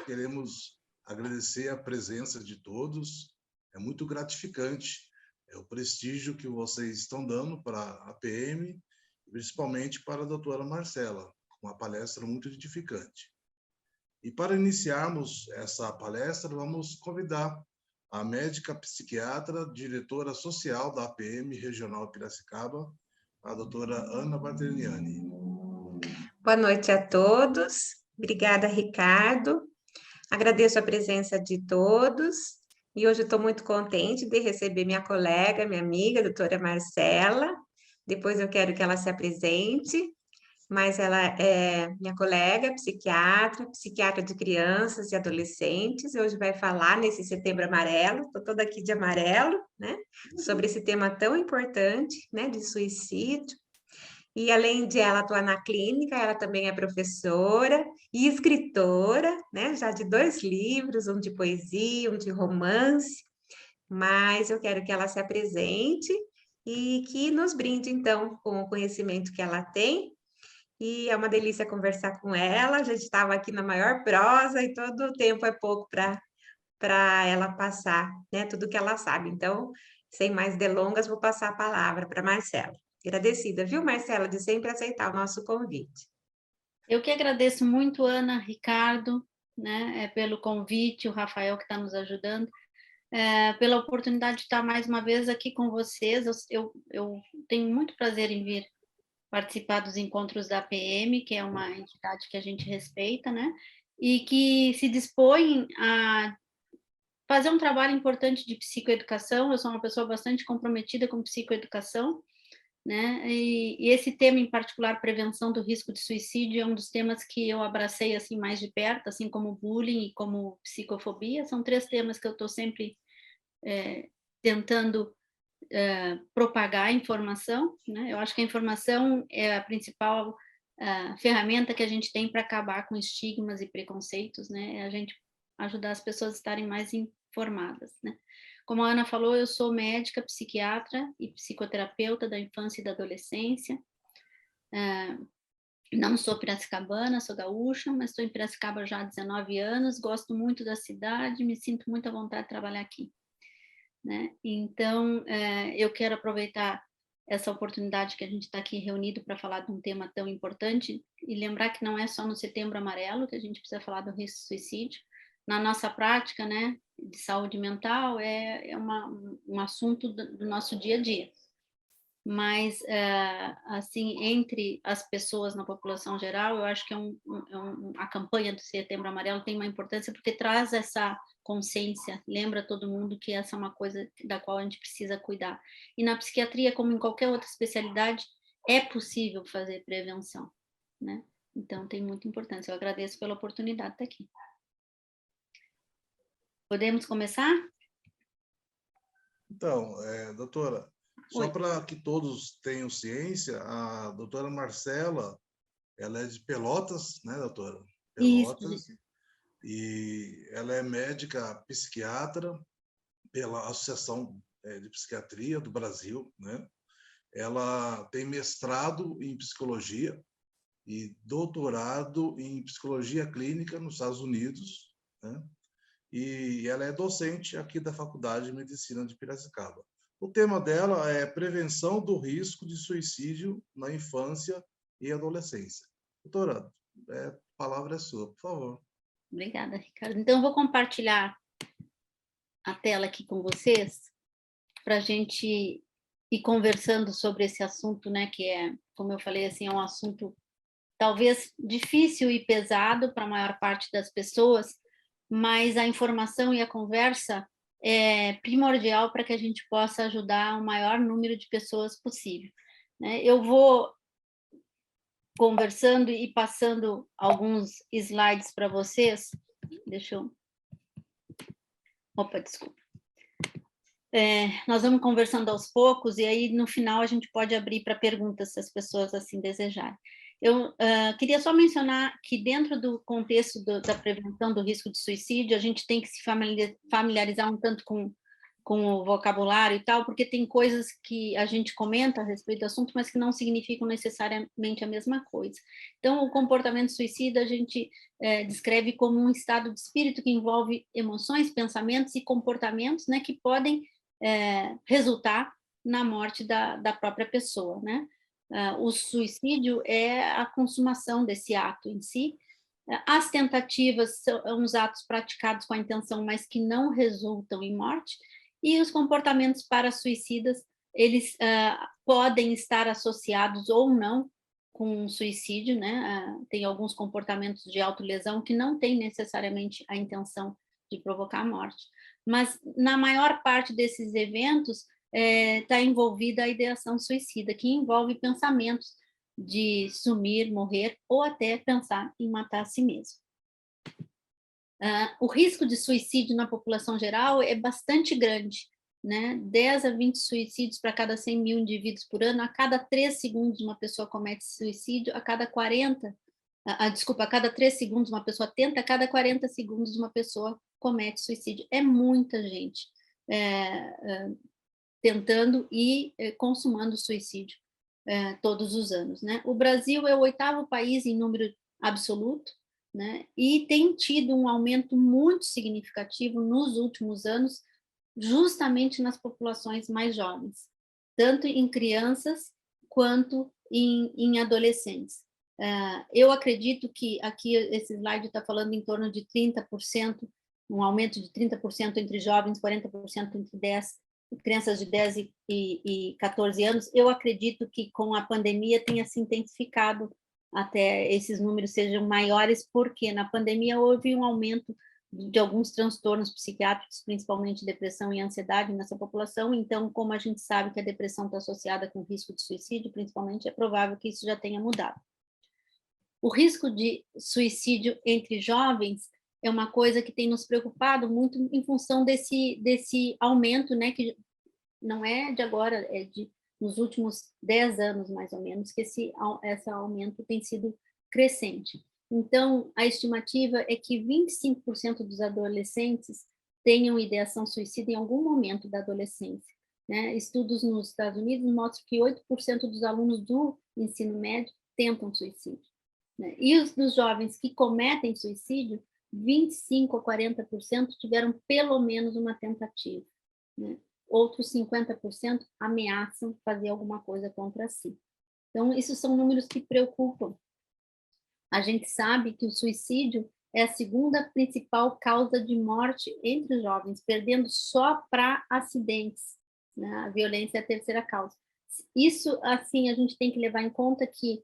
queremos agradecer a presença de todos. É muito gratificante o prestígio que vocês estão dando para a PM, principalmente para a doutora Marcela, uma palestra muito edificante. E para iniciarmos essa palestra, vamos convidar a médica psiquiatra, diretora social da APM Regional Piracicaba, a doutora Ana Barteniani. Boa noite a todos. Obrigada, Ricardo. Agradeço a presença de todos. E hoje estou muito contente de receber minha colega, minha amiga, a doutora Marcela. Depois eu quero que ela se apresente. Mas ela é minha colega, psiquiatra de crianças e adolescentes. Hoje vai falar nesse Setembro Amarelo, estou toda aqui de amarelo, né? Sobre esse tema tão importante, né? De suicídio. E além de ela atuar na clínica, ela também é professora e escritora, né? Já de 2 livros, um de poesia, um de romance. Mas eu quero que ela se apresente e que nos brinde, então, com o conhecimento que ela tem. E é uma delícia conversar com ela. A gente estava aqui na maior prosa e todo o tempo é pouco para ela passar, né, tudo que ela sabe. Então, sem mais delongas, vou passar a palavra para Marcela. Agradecida, viu, Marcela, de sempre aceitar o nosso convite. Eu que agradeço muito, Ana, Ricardo, né, pelo convite, o Rafael que está nos ajudando, pela oportunidade de estar mais uma vez aqui com vocês. Eu tenho muito prazer em vir participar dos encontros da PM, que é uma entidade que a gente respeita, né, e que se dispõe a fazer um trabalho importante de psicoeducação. Eu sou uma pessoa bastante comprometida com psicoeducação, né, e esse tema em particular, prevenção do risco de suicídio, é um dos temas que eu abracei assim mais de perto, assim como bullying e como psicofobia. São 3 temas que eu estou sempre tentando propagar a informação, né? Eu acho que a informação é a principal ferramenta que a gente tem para acabar com estigmas e preconceitos, né? É a gente ajudar as pessoas a estarem mais informadas, né? Como a Ana falou, eu sou médica, psiquiatra e psicoterapeuta da infância e da adolescência. Não sou piracicabana, sou gaúcha, mas estou em Piracicaba já há 19 anos, gosto muito da cidade, me sinto muito à vontade de trabalhar aqui, né? Então, eu quero aproveitar essa oportunidade que a gente está aqui reunido para falar de um tema tão importante e lembrar que não é só no Setembro Amarelo que a gente precisa falar do risco de suicídio. Na nossa prática, né, de saúde mental, é um assunto do nosso dia a dia. Mas, assim, entre as pessoas na população geral, eu acho que a campanha do Setembro Amarelo tem uma importância porque traz essa consciência, lembra todo mundo que essa é uma coisa da qual a gente precisa cuidar. E na psiquiatria, como em qualquer outra especialidade, é possível fazer prevenção, né? Então, tem muita importância. Eu agradeço pela oportunidade de estar aqui. Podemos começar? Então, doutora, só Oi. para que todos tenham ciência, a doutora Marcela, ela é de Pelotas, né, doutora? Pelotas. Isso. E ela é médica psiquiatra pela Associação de Psiquiatria do Brasil, né? Ela tem mestrado em psicologia e doutorado em psicologia clínica nos Estados Unidos, né? E ela é docente aqui da Faculdade de Medicina de Piracicaba. O tema dela é prevenção do risco de suicídio na infância e adolescência. Doutora, a palavra é sua, por favor. Obrigada, Ricardo. Então, eu vou compartilhar a tela aqui com vocês para a gente ir conversando sobre esse assunto, né, que é, como eu falei, assim, é um assunto talvez difícil e pesado para a maior parte das pessoas, mas a informação e a conversa é primordial para que a gente possa ajudar o maior número de pessoas possível, né? Eu vou conversando e passando alguns slides para vocês. Deixa eu... Opa, desculpa. Nós vamos conversando aos poucos e aí no final a gente pode abrir para perguntas se as pessoas assim desejarem. Eu queria só mencionar que dentro do contexto da prevenção do risco de suicídio, a gente tem que se familiarizar um tanto com com o vocabulário e tal, porque tem coisas que a gente comenta a respeito do assunto, mas que não significam necessariamente a mesma coisa. Então, o comportamento suicida a gente descreve como um estado de espírito que envolve emoções, pensamentos e comportamentos, né, que podem resultar na morte da própria pessoa, né? O suicídio é a consumação desse ato em si. As tentativas são os atos praticados com a intenção, mas que não resultam em morte. E os comportamentos para-suicidas, eles podem estar associados ou não com suicídio, né? Tem alguns comportamentos de autolesão que não têm necessariamente a intenção de provocar a morte. Mas, na maior parte desses eventos, está envolvida a ideação suicida, que envolve pensamentos de sumir, morrer, ou até pensar em matar a si mesmo. O risco de suicídio na população geral é bastante grande, né? 10 a 20 suicídios para cada 100 mil indivíduos por ano, a cada 3 segundos uma pessoa comete suicídio, a cada 3 segundos uma pessoa tenta, a cada 40 segundos uma pessoa comete suicídio. É muita gente tentando e consumando suicídio todos os anos, né? O Brasil é o 8º país em número absoluto, né? E tem tido um aumento muito significativo nos últimos anos, justamente nas populações mais jovens, tanto em crianças quanto em adolescentes. Eu acredito que aqui esse slide está falando em torno de 30%, um aumento de 30% entre jovens, 40% entre crianças de 10 e 14 anos. Eu acredito que com a pandemia tenha se intensificado até esses números sejam maiores, porque na pandemia houve um aumento de alguns transtornos psiquiátricos, principalmente depressão e ansiedade nessa população. Então, como a gente sabe que a depressão está associada com risco de suicídio, principalmente, é provável que isso já tenha mudado. O risco de suicídio entre jovens é uma coisa que tem nos preocupado muito em função desse aumento, né, que não é de agora, é nos últimos 10 anos, mais ou menos, que esse aumento tem sido crescente. Então, a estimativa é que 25% dos adolescentes tenham ideação suicida em algum momento da adolescência, né? Estudos nos Estados Unidos mostram que 8% dos alunos do ensino médio tentam suicídio, né? E dos jovens que cometem suicídio, 25% a 40% tiveram pelo menos uma tentativa, né? Outros 50% ameaçam fazer alguma coisa contra si. Então, esses são números que preocupam. A gente sabe que o suicídio é a segunda principal causa de morte entre os jovens, perdendo só para acidentes, né? A violência é a terceira causa. Isso, assim, a gente tem que levar em conta que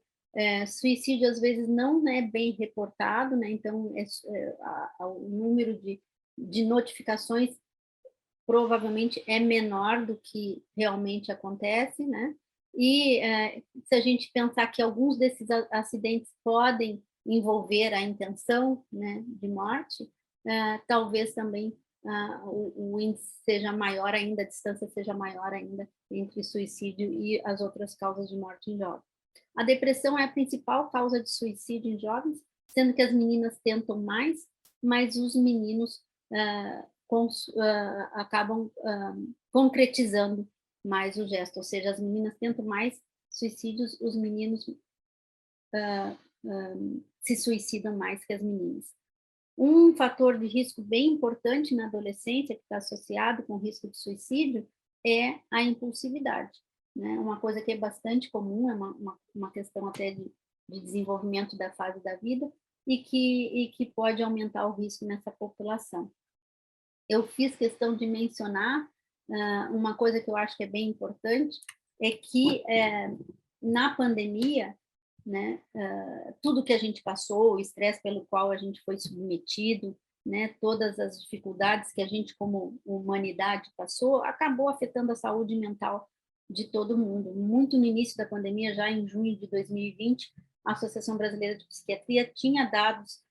suicídio, às vezes, não é bem reportado, né? Então, o número de notificações provavelmente é menor do que realmente acontece, né? E se a gente pensar que alguns desses acidentes podem envolver a intenção, né, de morte, talvez também o índice seja maior ainda, a distância seja maior ainda entre suicídio e as outras causas de morte em jovens. A depressão é a principal causa de suicídio em jovens, sendo que as meninas tentam mais, mas os meninos acabam concretizando mais o gesto, ou seja, as meninas tentam mais suicídios, os meninos se suicidam mais que as meninas. Um fator de risco bem importante na adolescência, que está associado com o risco de suicídio, é a impulsividade, né? Uma coisa que é bastante comum, é uma questão até de desenvolvimento da fase da vida, e que pode aumentar o risco nessa população. Eu fiz questão de mencionar uma coisa que eu acho que é bem importante, é que na pandemia, né, tudo que a gente passou, o estresse pelo qual a gente foi submetido, né, todas as dificuldades que a gente como humanidade passou, acabou afetando a saúde mental de todo mundo. Muito no início da pandemia, já em junho de 2020, a Associação Brasileira de Psiquiatria tinha dados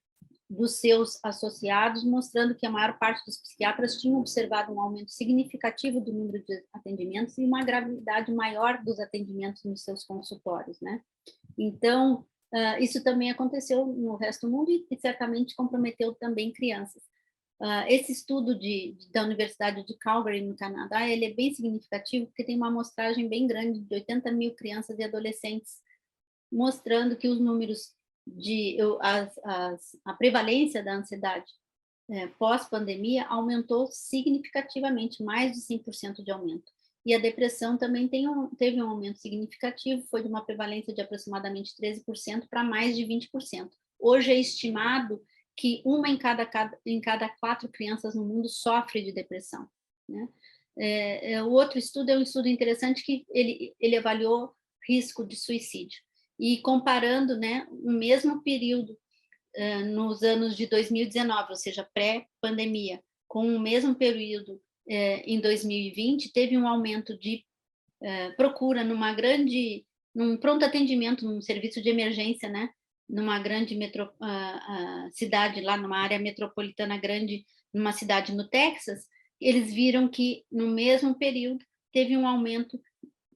dos seus associados, mostrando que a maior parte dos psiquiatras tinham observado um aumento significativo do número de atendimentos e uma gravidade maior dos atendimentos nos seus consultórios, né? Então, isso também aconteceu no resto do mundo e certamente comprometeu também crianças. Esse estudo da Universidade de Calgary, no Canadá, ele é bem significativo, porque tem uma amostragem bem grande de 80 mil crianças e adolescentes, mostrando que os números a prevalência da ansiedade pós-pandemia aumentou significativamente, mais de 100% de aumento. E a depressão também teve um aumento significativo, foi de uma prevalência de aproximadamente 13% para mais de 20%. Hoje é estimado que uma em cada 4 crianças no mundo sofre de depressão, né? O outro estudo é um estudo interessante que ele avaliou risco de suicídio. E comparando, né, o mesmo período nos anos de 2019, ou seja, pré-pandemia, com o mesmo período em 2020, teve um aumento de procura num pronto atendimento, num serviço de emergência, né, numa grande cidade, lá numa área metropolitana grande, numa cidade no Texas. Eles viram que, no mesmo período, teve um aumento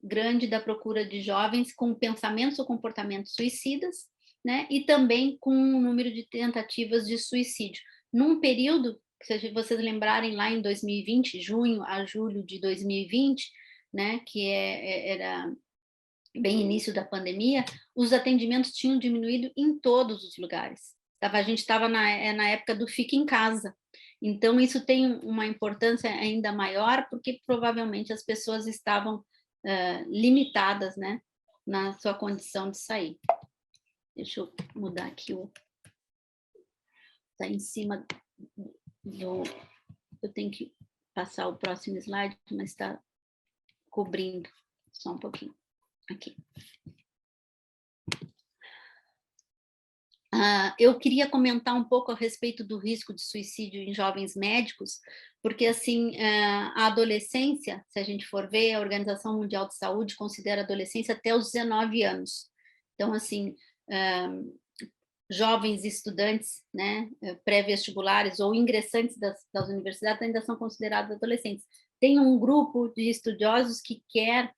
grande da procura de jovens com pensamentos ou comportamentos suicidas, né, e também com um número de tentativas de suicídio. Num período, se vocês lembrarem, lá em 2020, junho a julho de 2020, né, que era bem início da pandemia, os atendimentos tinham diminuído em todos os lugares. A gente estava na época do fica em casa. Então, isso tem uma importância ainda maior, porque provavelmente as pessoas estavam limitadas, né, na sua condição de sair. Deixa eu mudar aqui está em cima do... Eu tenho que passar o próximo slide, mas está cobrindo. Só um pouquinho. Aqui. Eu queria comentar um pouco a respeito do risco de suicídio em jovens médicos, porque, assim, a adolescência, se a gente for ver, a Organização Mundial de Saúde considera a adolescência até os 19 anos. Então, assim, jovens estudantes, né, pré-vestibulares ou ingressantes das universidades ainda são considerados adolescentes. Tem um grupo de estudiosos que quer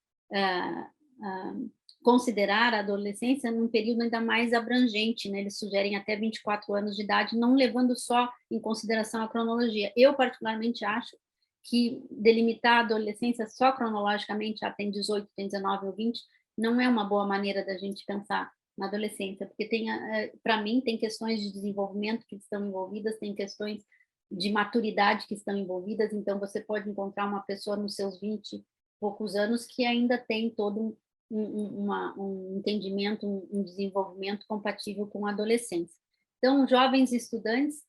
considerar a adolescência num período ainda mais abrangente, né? Eles sugerem até 24 anos de idade, não levando só em consideração a cronologia. Eu, particularmente, acho que delimitar a adolescência só cronologicamente, tem 18, tem 19 ou 20, não é uma boa maneira da gente pensar na adolescência, porque para mim, tem questões de desenvolvimento que estão envolvidas, tem questões de maturidade que estão envolvidas, então você pode encontrar uma pessoa nos seus 20 e poucos anos que ainda tem todo um entendimento, um desenvolvimento compatível com a adolescência. Então, jovens estudantes,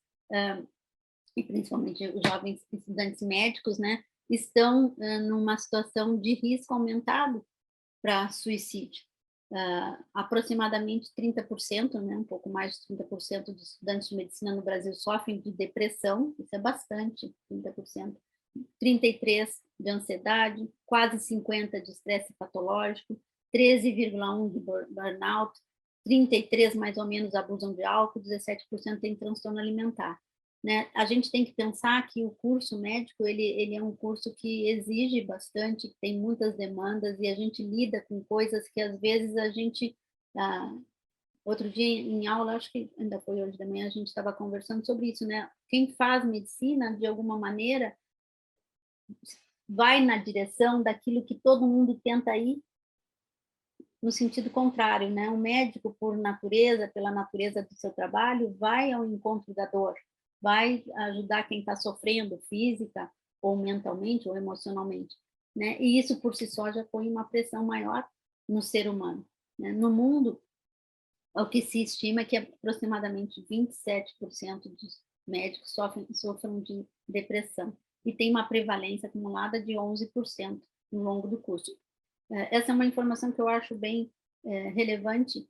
e principalmente os jovens estudantes médicos, né, estão numa situação de risco aumentado para suicídio. Aproximadamente 30%, né, um pouco mais de 30% dos estudantes de medicina no Brasil sofrem de depressão, isso é bastante, 30%. 33% de ansiedade, quase 50% de estresse patológico, 13,1% de burnout, 33% mais ou menos abusam de álcool, 17% tem transtorno alimentar. Né? A gente tem que pensar que o curso médico ele é um curso que exige bastante, que tem muitas demandas e a gente lida com coisas que às vezes a gente... outro dia em aula, acho que ainda foi hoje de manhã, a gente estava conversando sobre isso, né? Quem faz medicina, de alguma maneira, vai na direção daquilo que todo mundo tenta ir no sentido contrário, né? O médico, por natureza, pela natureza do seu trabalho, vai ao encontro da dor, vai ajudar quem está sofrendo física ou mentalmente ou emocionalmente, né? E isso por si só já põe uma pressão maior no ser humano, né? No mundo, o que se estima é que aproximadamente 27% dos médicos sofrem de depressão e tem uma prevalência acumulada de 11% no longo do curso. Essa é uma informação que eu acho bem relevante.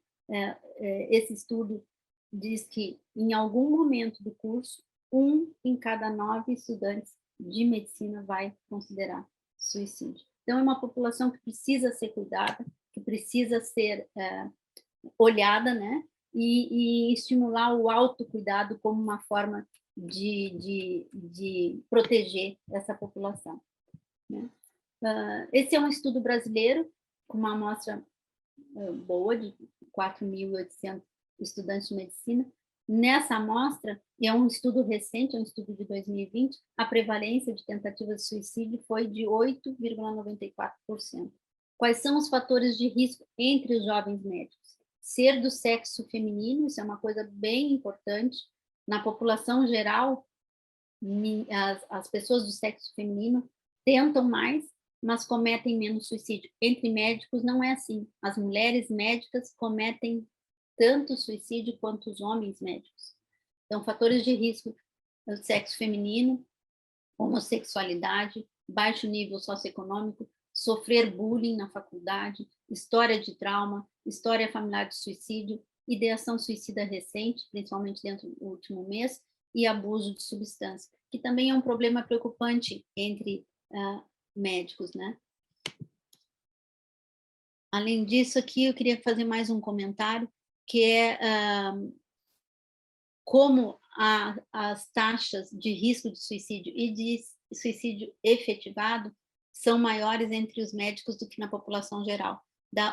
Esse estudo diz que, em algum momento do curso, 1 em cada 9 estudantes de medicina vai considerar suicídio. Então, é uma população que precisa ser cuidada, que precisa ser olhada, né? E estimular o autocuidado como uma forma de proteger essa população, né? Esse é um estudo brasileiro, com uma amostra boa, de 4.800 estudantes de medicina, Nessa amostra, e é um estudo recente, é um estudo de 2020, a prevalência de tentativas de suicídio foi de 8,94%. Quais são os fatores de risco entre os jovens médicos? Ser do sexo feminino, isso é uma coisa bem importante. Na população geral, as pessoas do sexo feminino tentam mais, mas cometem menos suicídio. Entre médicos não é assim. As mulheres médicas cometem tanto suicídio quanto os homens médicos. Então, fatores de risco: o sexo feminino, homossexualidade, baixo nível socioeconômico, sofrer bullying na faculdade, história de trauma, história familiar de suicídio, ideação suicida recente, principalmente dentro do último mês, e abuso de substância, que também é um problema preocupante entre médicos, né? Além disso, aqui eu queria fazer mais um comentário, que é como as taxas de risco de suicídio e de suicídio efetivado são maiores entre os médicos do que na população geral.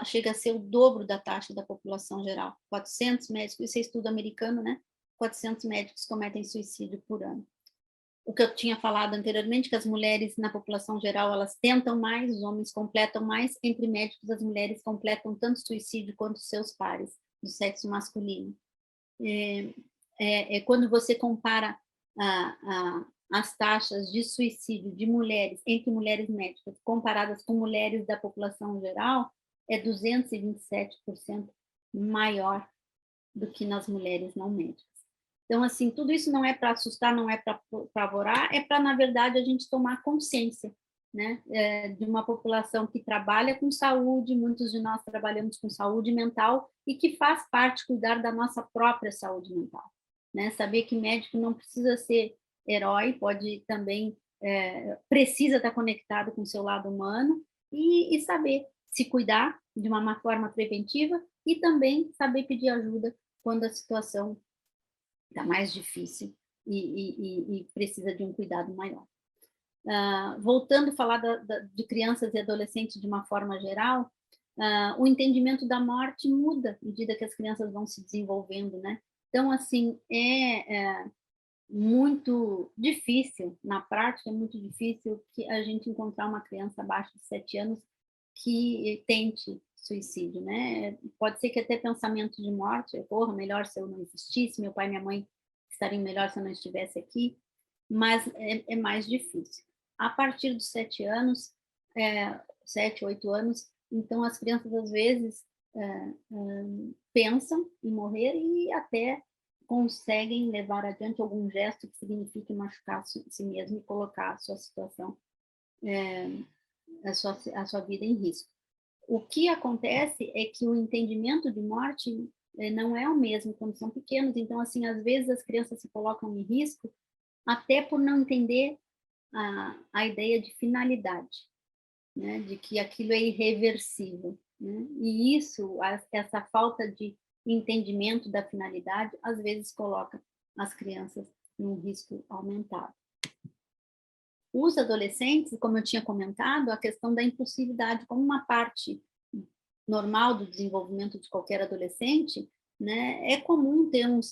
Chega a ser o dobro da taxa da população geral. 400 médicos, isso é estudo americano, né? 400 médicos cometem suicídio por ano. O que eu tinha falado anteriormente, que as mulheres na população geral, elas tentam mais, os homens completam mais, entre médicos as mulheres completam tanto suicídio quanto seus pares do sexo masculino. Quando você compara as taxas de suicídio de mulheres, entre mulheres médicas, comparadas com mulheres da população geral, é 227% maior do que nas mulheres não médicas. Então, assim, tudo isso não é para assustar, não é para apavorar, é para, na verdade, a gente tomar consciência, né, de uma população que trabalha com saúde, muitos de nós trabalhamos com saúde mental, e que faz parte cuidar da nossa própria saúde mental, né? Saber que médico não precisa ser herói, pode também, precisa estar conectado com o seu lado humano, e saber se cuidar de uma forma preventiva, e também saber pedir ajuda quando a situação está mais difícil e precisa de um cuidado maior. Voltando a falar de crianças e adolescentes de uma forma geral, o entendimento da morte muda à medida que as crianças vão se desenvolvendo, né? Então, assim, é muito difícil, na prática é muito difícil que a gente encontrar uma criança abaixo de 7 anos que tente suicídio, né? Pode ser que até pensamento de morte, porra, melhor se eu não existisse, meu pai e minha mãe estariam melhor se eu não estivesse aqui, mas é mais difícil. A partir dos 7 anos, 7, 8 anos, então as crianças às vezes pensam em morrer e até conseguem levar adiante algum gesto que signifique machucar a si mesmo e colocar a sua situação, a sua vida em risco. O que acontece é que o entendimento de morte não é o mesmo quando são pequenos, então, assim, às vezes as crianças se colocam em risco até por não entender a ideia de finalidade, né? De que aquilo é irreversível, né? E isso, essa falta de entendimento da finalidade, às vezes coloca as crianças num risco aumentado. Os adolescentes, como eu tinha comentado, a questão da impulsividade como uma parte normal do desenvolvimento de qualquer adolescente, né? É comum ter uma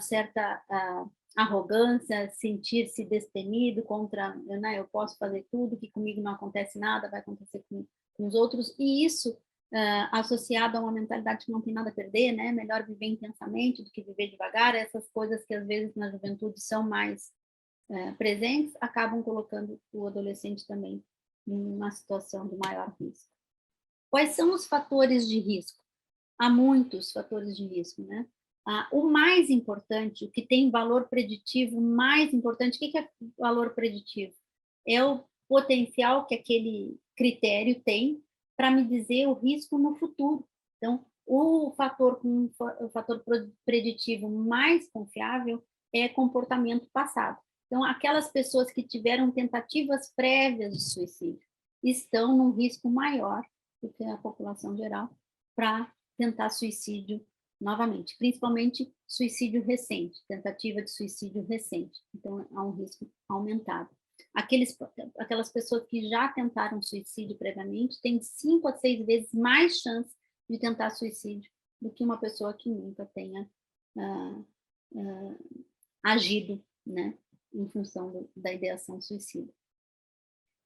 certa arrogância, sentir-se destemido contra, né? Eu posso fazer tudo, que comigo não acontece nada, vai acontecer com os outros, e isso associado a uma mentalidade que não tem nada a perder, né? Melhor viver intensamente do que viver devagar, essas coisas que às vezes na juventude são mais presentes, acabam colocando o adolescente também em uma situação de maior risco. Quais são os fatores de risco? Há muitos fatores de risco, né? O mais importante, o que tem valor preditivo mais importante, o que é valor preditivo? É o potencial que aquele critério tem para me dizer o risco no futuro. Então, o fator preditivo mais confiável é comportamento passado. Então, aquelas pessoas que tiveram tentativas prévias de suicídio estão num risco maior do que a população geral para tentar suicídio novamente, principalmente suicídio recente, tentativa de suicídio recente. Então, há um risco aumentado. Aquelas pessoas que já tentaram suicídio previamente têm 5 a 6 vezes mais chance de tentar suicídio do que uma pessoa que nunca tenha agido, né, em função da ideação suicida.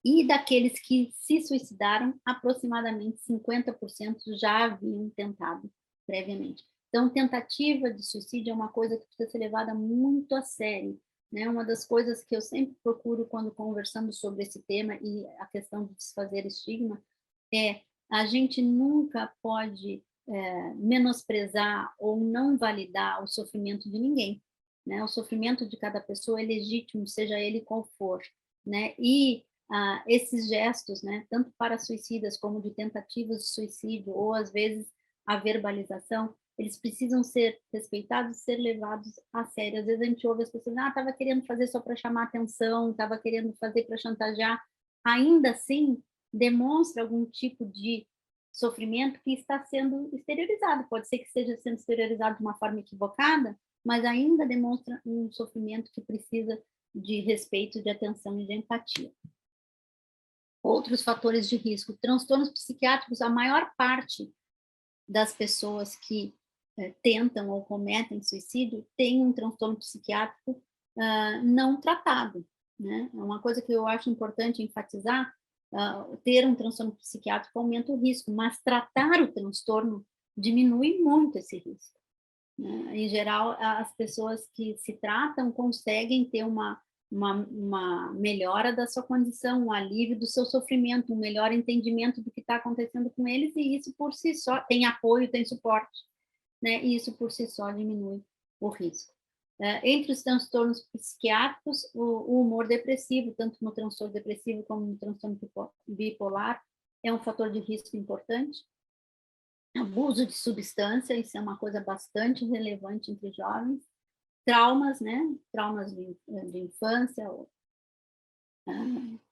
E daqueles que se suicidaram, aproximadamente 50% já haviam tentado previamente. Então, tentativa de suicídio é uma coisa que precisa ser levada muito a sério, né? Uma das coisas que eu sempre procuro quando conversando sobre esse tema e a questão de desfazer estigma é a gente nunca pode menosprezar ou não validar o sofrimento de ninguém, né? O sofrimento de cada pessoa é legítimo, seja ele qual for, né? E esses gestos, né, tanto para suicidas como de tentativas de suicídio, ou às vezes a verbalização, eles precisam ser respeitados e ser levados a sério. Às vezes a gente ouve as pessoas, estava querendo fazer só para chamar atenção, estava querendo fazer para chantagear. Ainda assim, demonstra algum tipo de sofrimento que está sendo exteriorizado. Pode ser que esteja sendo exteriorizado de uma forma equivocada, mas ainda demonstra um sofrimento que precisa de respeito, de atenção e de empatia. Outros fatores de risco, transtornos psiquiátricos, a maior parte das pessoas que tentam ou cometem suicídio tem um transtorno psiquiátrico não tratado, né? É uma coisa que eu acho importante enfatizar, ter um transtorno psiquiátrico aumenta o risco, mas tratar o transtorno diminui muito esse risco, né? Em geral, as pessoas que se tratam conseguem ter uma melhora da sua condição, um alívio do seu sofrimento, um melhor entendimento do que está acontecendo com eles, e isso por si só tem apoio, tem suporte, né? E isso por si só diminui o risco. Entre os transtornos psiquiátricos, o humor depressivo, tanto no transtorno depressivo como no transtorno bipolar, é um fator de risco importante. Abuso de substância, isso é uma coisa bastante relevante entre jovens. Traumas, né? Traumas de infância,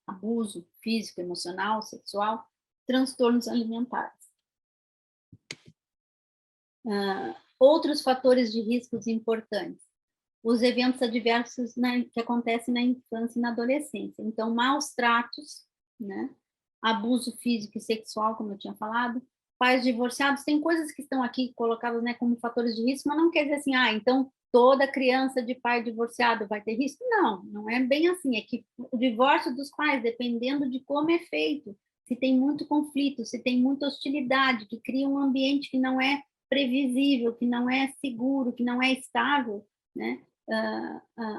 abuso físico, emocional, sexual, transtornos alimentares. Outros fatores de riscos importantes, os eventos adversos que acontecem na infância e na adolescência. Então, maus tratos, né? Abuso físico e sexual, como eu tinha falado, pais divorciados, tem coisas que estão aqui colocadas, né, como fatores de risco, mas não quer dizer assim, então toda criança de pai divorciado vai ter risco? Não, não é bem assim. É que o divórcio dos pais, dependendo de como é feito, se tem muito conflito, se tem muita hostilidade, que cria um ambiente que não é previsível, que não é seguro, que não é estável, né,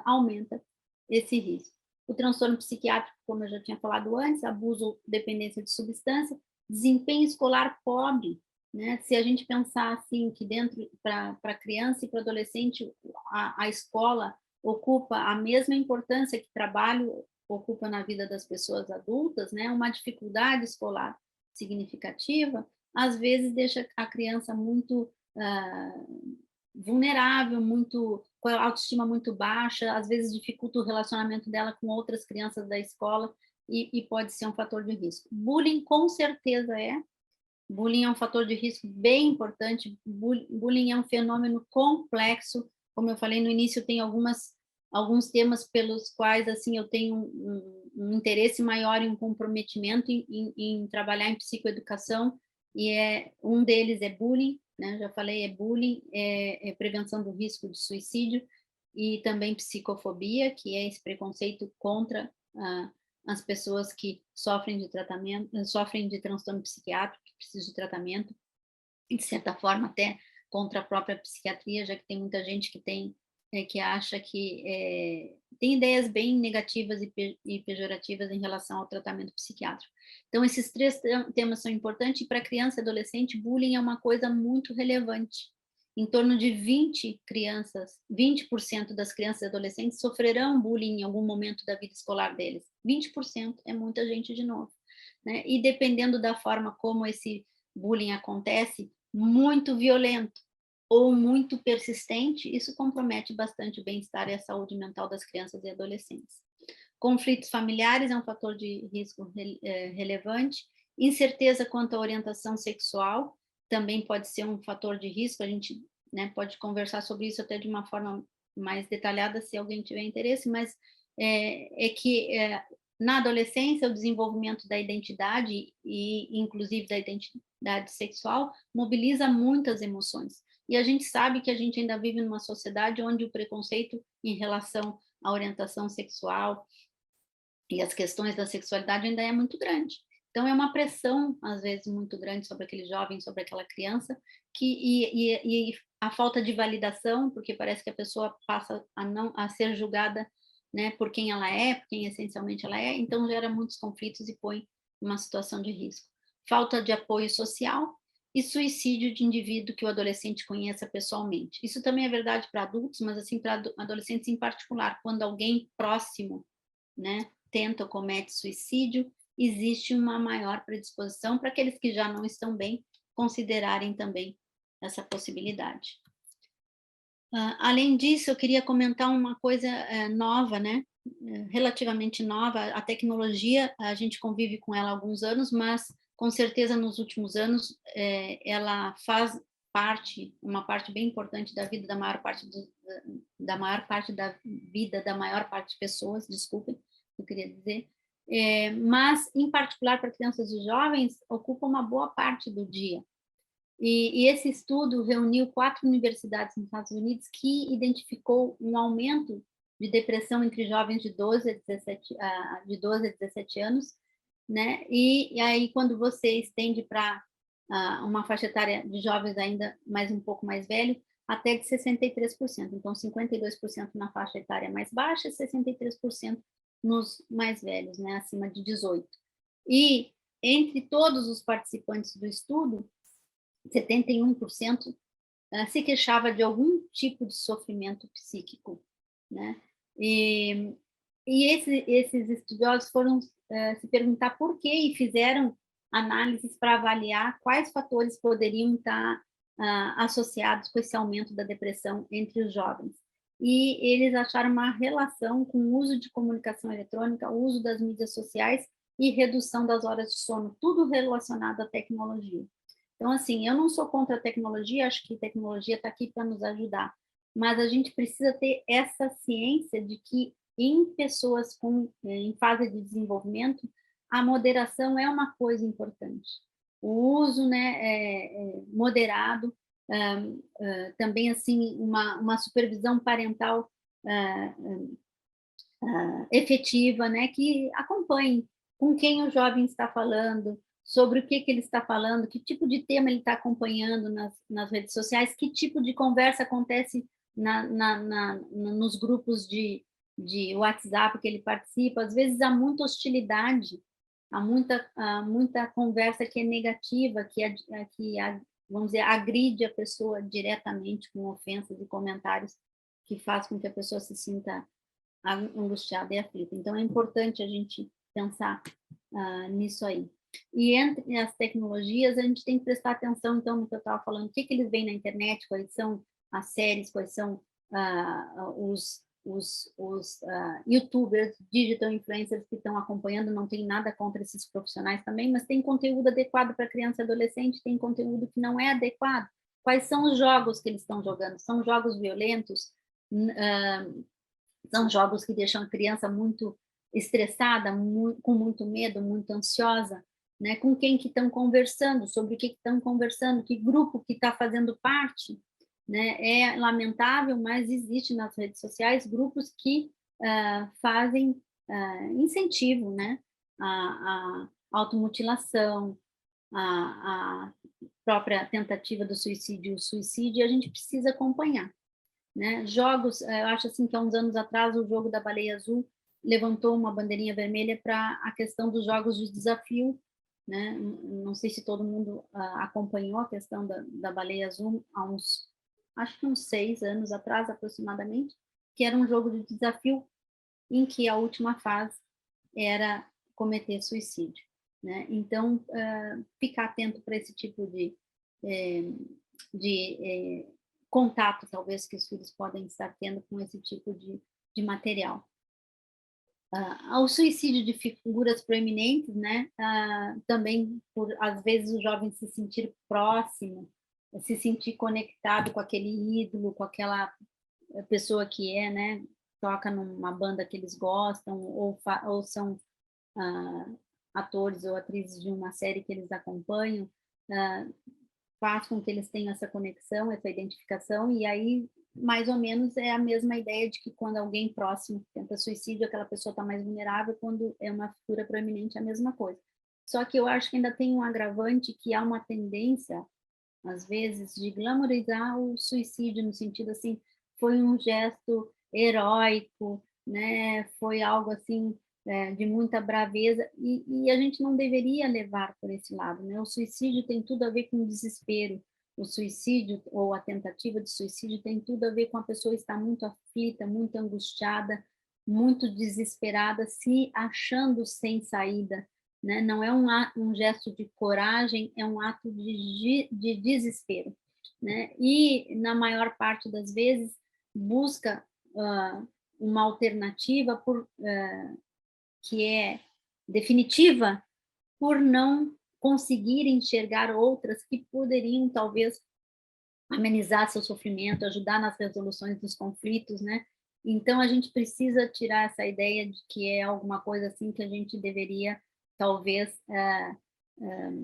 aumenta esse risco. O transtorno psiquiátrico, como eu já tinha falado antes, abuso, dependência de substância, desempenho escolar pobre, né? Se a gente pensar assim que dentro para criança e para adolescente a escola ocupa a mesma importância que trabalho ocupa na vida das pessoas adultas, né? Uma dificuldade escolar significativa às vezes deixa a criança muito vulnerável, muito com a autoestima muito baixa, às vezes dificulta o relacionamento dela com outras crianças da escola e pode ser um fator de risco. Bullying com certeza é. Bullying é um fator de risco bem importante. Bullying é um fenômeno complexo. Como eu falei no início, tem alguns temas pelos quais assim eu tenho um interesse maior e um comprometimento em trabalhar em psicoeducação, e um deles é bullying, né? Já falei, é bullying, é prevenção do risco de suicídio, e também psicofobia, que é esse preconceito contra as pessoas que sofrem de tratamento, sofrem de transtorno psiquiátrico, que precisam de tratamento, e de certa forma até contra a própria psiquiatria, já que tem muita gente que acha que tem ideias bem negativas e pejorativas em relação ao tratamento psiquiátrico. Então, esses três temas são importantes, e para criança e adolescente, bullying é uma coisa muito relevante. Em torno de 20% das crianças e adolescentes sofrerão bullying em algum momento da vida escolar deles. 20% é muita gente de novo, né? E dependendo da forma como esse bullying acontece, muito violento ou muito persistente, isso compromete bastante o bem-estar e a saúde mental das crianças e adolescentes. Conflitos familiares é um fator de risco relevante. Incerteza quanto à orientação sexual também pode ser um fator de risco. A gente, né, pode conversar sobre isso até de uma forma mais detalhada, se alguém tiver interesse, mas na adolescência, o desenvolvimento da identidade, e inclusive da identidade sexual, mobiliza muitas emoções. E a gente sabe que a gente ainda vive numa sociedade onde o preconceito em relação à orientação sexual e as questões da sexualidade ainda é muito grande. Então, é uma pressão, às vezes, muito grande sobre aquele jovem, sobre aquela criança, e a falta de validação, porque parece que a pessoa passa a ser julgada, né, por quem ela é, por quem essencialmente ela é, então gera muitos conflitos e põe uma situação de risco. Falta de apoio social e suicídio de indivíduo que o adolescente conheça pessoalmente. Isso também é verdade para adultos, mas assim para adolescentes em particular, quando alguém próximo, né, tenta ou comete suicídio, existe uma maior predisposição para aqueles que já não estão bem considerarem também essa possibilidade. Além disso, eu queria comentar uma coisa nova, né? Relativamente nova. A tecnologia, a gente convive com ela há alguns anos, mas com certeza nos últimos anos ela faz parte, uma parte bem importante da vida da maior parte da maior parte da vida da maior parte de pessoas, desculpem, eu queria dizer, mas em particular para crianças e jovens ocupa uma boa parte do dia. E esse estudo reuniu 4 universidades nos Estados Unidos que identificou um aumento de depressão entre jovens de 12 a 17 anos, né? E aí, quando você estende para uma faixa etária de jovens ainda mais um pouco mais velho, até de 63%. Então, 52% na faixa etária mais baixa e 63% nos mais velhos, né? Acima de 18. E entre todos os participantes do estudo, 71% se queixava de algum tipo de sofrimento psíquico, né? E esses estudiosos foram se perguntar por quê e fizeram análises para avaliar quais fatores poderiam estar associados com esse aumento da depressão entre os jovens. E eles acharam uma relação com o uso de comunicação eletrônica, o uso das mídias sociais e redução das horas de sono, tudo relacionado à tecnologia. Então, assim, eu não sou contra a tecnologia, acho que a tecnologia está aqui para nos ajudar, mas a gente precisa ter essa ciência de que em pessoas em fase de desenvolvimento, a moderação é uma coisa importante. O uso, né, moderado, também assim uma supervisão parental efetiva, né, que acompanhe com quem o jovem está falando, sobre o que ele está falando, que tipo de tema ele está acompanhando nas redes sociais, que tipo de conversa acontece nos grupos de WhatsApp que ele participa. Às vezes há muita hostilidade, há muita conversa que é negativa, vamos dizer, agride a pessoa diretamente com ofensas e comentários que faz com que a pessoa se sinta angustiada e aflita. Então, é importante a gente pensar nisso aí. E entre as tecnologias, a gente tem que prestar atenção, então, no que eu estava falando, o que eles veem na internet, quais são as séries, quais são os youtubers, digital influencers que estão acompanhando. Não tem nada contra esses profissionais também, mas tem conteúdo adequado para criança e adolescente, tem conteúdo que não é adequado. Quais são os jogos que eles estão jogando? São jogos violentos? São jogos que deixam a criança muito estressada, com muito medo, muito ansiosa, né? Com quem que estão conversando, sobre o que estão conversando, que grupo que está fazendo parte, né? É lamentável, mas existe nas redes sociais grupos que fazem incentivo, né? A automutilação, a própria tentativa do suicídio, e a gente precisa acompanhar. Né? Jogos, eu acho assim que há uns anos atrás o jogo da Baleia Azul levantou uma bandeirinha vermelha para a questão dos jogos de desafio, né? Não sei se todo mundo acompanhou a questão da Baleia Azul acho que uns 6 anos atrás aproximadamente, que era um jogo de desafio em que a última fase era cometer suicídio, né? Então, ficar atento para esse tipo de contato, talvez, que os filhos podem estar tendo com esse tipo de material. Ao suicídio de figuras proeminentes, né? Também, às vezes, o jovem se sentir próximo, se sentir conectado com aquele ídolo, com aquela pessoa que né? Toca numa banda que eles gostam, ou são atores ou atrizes de uma série que eles acompanham. faz com que eles tenham essa conexão, essa identificação, e aí, mais ou menos, é a mesma ideia de que quando alguém próximo tenta suicídio, aquela pessoa está mais vulnerável, quando é uma figura proeminente, é a mesma coisa. Só que eu acho que ainda tem um agravante, que há uma tendência, às vezes, de glamorizar o suicídio, no sentido assim, foi um gesto heróico, né? Foi algo assim, de muita braveza, e a gente não deveria levar por esse lado, né? O suicídio tem tudo a ver com desespero, o suicídio ou a tentativa de suicídio tem tudo a ver com a pessoa estar muito aflita, muito angustiada, muito desesperada, se achando sem saída, né? Não é um gesto de coragem, é um ato de desespero, né? E, na maior parte das vezes, busca uma alternativa que é definitiva, por não conseguir enxergar outras que poderiam, talvez, amenizar seu sofrimento, ajudar nas resoluções dos conflitos, né? Então, a gente precisa tirar essa ideia de que é alguma coisa assim que a gente deveria, talvez,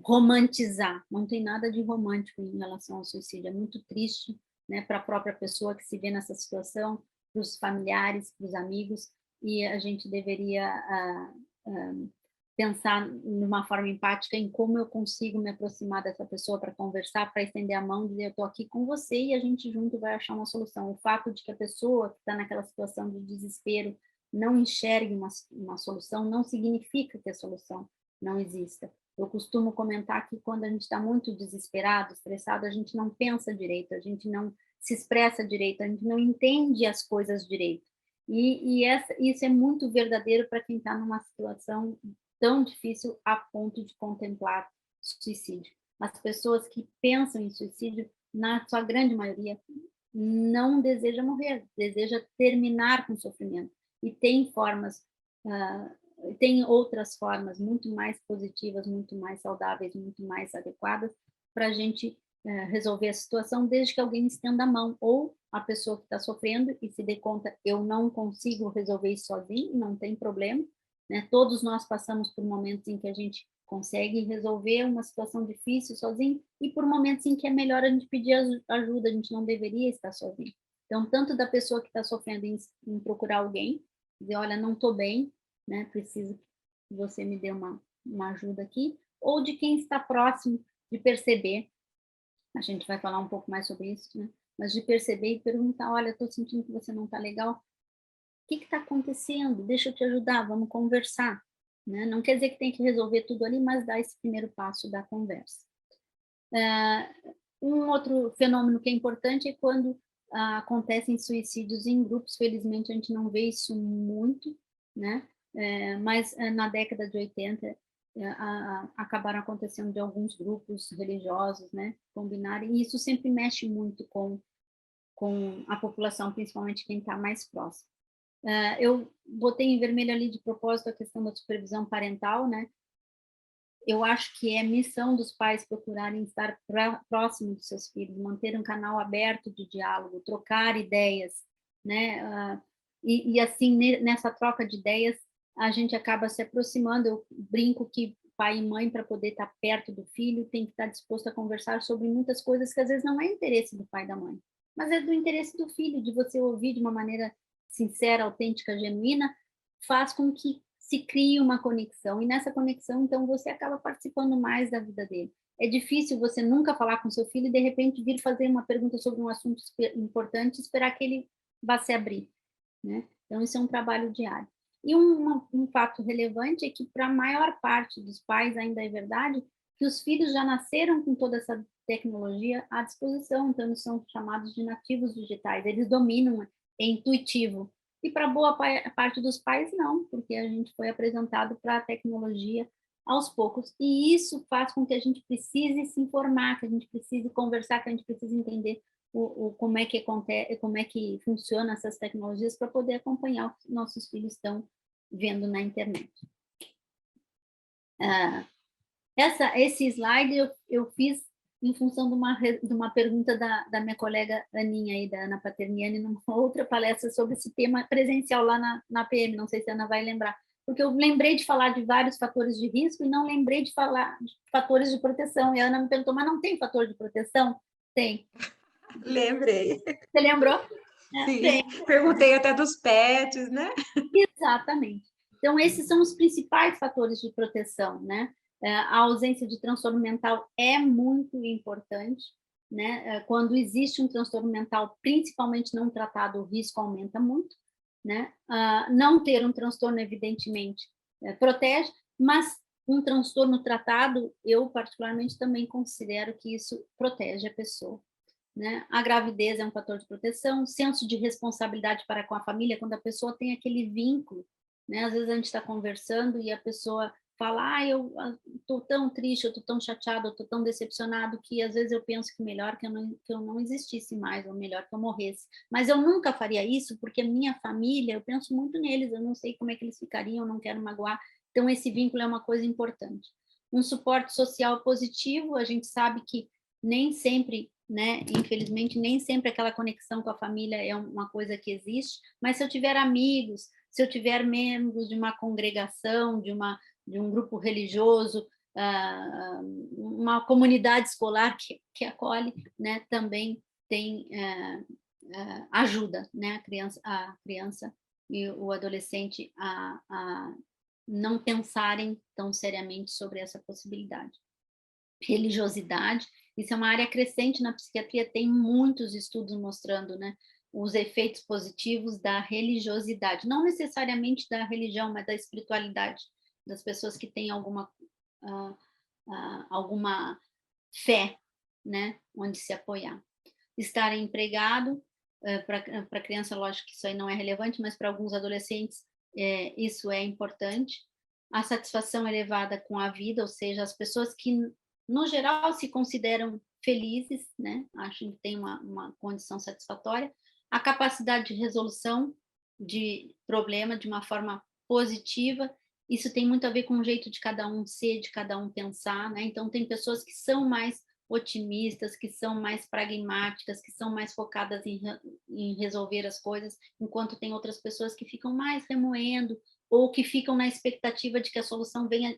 romantizar. Não tem nada de romântico em relação ao suicídio, é muito triste, né, para a própria pessoa que se vê nessa situação, para os familiares, para os amigos, e a gente deveria pensar numa forma empática em como eu consigo me aproximar dessa pessoa para conversar, para estender a mão, dizer eu estou aqui com você e a gente junto vai achar uma solução. O fato de que a pessoa que está naquela situação de desespero não enxergue uma solução não significa que a solução não exista. Eu costumo comentar que quando a gente está muito desesperado, estressado, a gente não pensa direito, a gente não se expressa direito, a gente não entende as coisas direito. Isso é muito verdadeiro para quem está numa situação tão difícil a ponto de contemplar suicídio. As pessoas que pensam em suicídio, na sua grande maioria, não deseja morrer, deseja terminar com o sofrimento. E tem tem outras formas muito mais positivas, muito mais saudáveis, muito mais adequadas para a gente resolver a situação, desde que alguém estenda a mão, ou a pessoa que está sofrendo e se dê conta, eu não consigo resolver isso sozinho, não tem problema, né? Todos nós passamos por momentos em que a gente consegue resolver uma situação difícil sozinho, e por momentos em que é melhor a gente pedir ajuda, a gente não deveria estar sozinho. Então, tanto da pessoa que está sofrendo em procurar alguém, dizer, olha, não estou bem, né? Preciso que você me dê uma ajuda aqui, ou de quem está próximo, de perceber, a gente vai falar um pouco mais sobre isso, né? Mas de perceber e perguntar, olha, estou sentindo que você não está legal, o que está acontecendo? Deixa eu te ajudar, vamos conversar, né? Não quer dizer que tem que resolver tudo ali, mas dá esse primeiro passo da conversa. Um outro fenômeno que é importante é quando acontecem suicídios em grupos. Felizmente a gente não vê isso muito, né? Mas na década de 80 acabaram acontecendo de alguns grupos religiosos, né, combinarem, e isso sempre mexe muito com a população, principalmente quem está mais próximo. Eu botei em vermelho ali de propósito a questão da supervisão parental, né? Eu acho que é missão dos pais procurarem estar próximo dos seus filhos, manter um canal aberto de diálogo, trocar ideias, né? E assim, nessa troca de ideias, a gente acaba se aproximando. Eu brinco que pai e mãe, para poder estar perto do filho, tem que estar disposto a conversar sobre muitas coisas que às vezes não é interesse do pai e da mãe, mas é do interesse do filho, de você ouvir de uma maneira sincera, autêntica, genuína, faz com que se cria uma conexão, e nessa conexão, então, você acaba participando mais da vida dele. É difícil você nunca falar com seu filho e, de repente, vir fazer uma pergunta sobre um assunto importante e esperar que ele vá se abrir, né? Então, isso é um trabalho diário. E um fato relevante é que, para a maior parte dos pais, ainda é verdade que os filhos já nasceram com toda essa tecnologia à disposição, então eles são chamados de nativos digitais, eles dominam, é intuitivo. E para boa parte dos pais, não, porque a gente foi apresentado para a tecnologia aos poucos. E isso faz com que a gente precise se informar, que a gente precise conversar, que a gente precise entender como é que acontece, como é que funciona essas tecnologias para poder acompanhar o que nossos filhos estão vendo na internet. Esse slide eu fiz em função de uma pergunta da minha colega Aninha, aí, da Ana Paterniani, numa outra palestra sobre esse tema presencial lá na PM, não sei se a Ana vai lembrar, porque eu lembrei de falar de vários fatores de risco e não lembrei de falar de fatores de proteção. E a Ana me perguntou, mas não tem fator de proteção? Tem. Lembrei. Você lembrou? Sim, Tem. perguntei até dos pets, né? Exatamente. Então, esses são os principais fatores de proteção, né? A ausência de transtorno mental é muito importante, né? Quando existe um transtorno mental, principalmente não tratado, o risco aumenta muito, né? Não ter um transtorno, evidentemente, protege, mas um transtorno tratado, eu particularmente também considero que isso protege a pessoa. Né? A gravidez é um fator de proteção, senso de responsabilidade para com a família, quando a pessoa tem aquele vínculo, né? Às vezes a gente está conversando e a pessoa fala, eu estou tão triste, eu estou tão chateado, eu estou tão decepcionado, que às vezes eu penso que melhor que eu não existisse mais, ou melhor que eu morresse. Mas eu nunca faria isso, porque minha família, eu penso muito neles, eu não sei como é que eles ficariam, eu não quero magoar. Então, esse vínculo é uma coisa importante. Um suporte social positivo, a gente sabe que nem sempre, né, infelizmente, nem sempre aquela conexão com a família é uma coisa que existe, mas se eu tiver amigos, se eu tiver membros de uma congregação, de um grupo religioso, uma comunidade escolar que acolhe, né, também tem ajuda, né, a criança e o adolescente a não pensarem tão seriamente sobre essa possibilidade. Religiosidade, isso é uma área crescente na psiquiatria, tem muitos estudos mostrando, né, os efeitos positivos da religiosidade, não necessariamente da religião, mas da espiritualidade, das pessoas que têm alguma fé, né, onde se apoiar. Estar empregado, para criança, lógico que isso aí não é relevante, mas para alguns adolescentes isso é importante. A satisfação elevada com a vida, ou seja, as pessoas que, no geral, se consideram felizes, né, acham que tem uma condição satisfatória. A capacidade de resolução de problema de uma forma positiva, isso tem muito a ver com o jeito de cada um ser, de cada um pensar, né? Então, tem pessoas que são mais otimistas, que são mais pragmáticas, que são mais focadas em resolver as coisas, enquanto tem outras pessoas que ficam mais remoendo, ou que ficam na expectativa de que a solução venha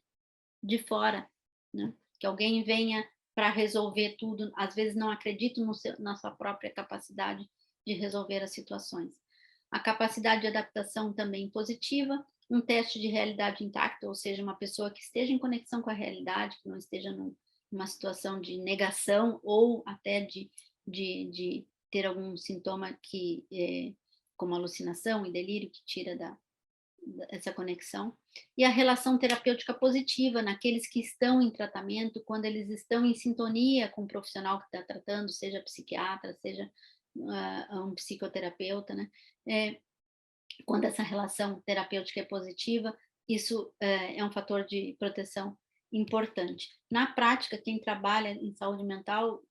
de fora, né? Que alguém venha para resolver tudo, às vezes não acreditam na sua própria capacidade de resolver as situações. A capacidade de adaptação também positiva, um teste de realidade intacta, ou seja, uma pessoa que esteja em conexão com a realidade, que não esteja numa situação de negação ou até de ter algum sintoma como alucinação e delírio, que tira essa conexão. E a relação terapêutica positiva naqueles que estão em tratamento, quando eles estão em sintonia com o profissional que está tratando, seja psiquiatra, seja um psicoterapeuta, né? Quando essa relação terapêutica é positiva, isso é um fator de proteção importante. Na prática, quem trabalha em saúde mental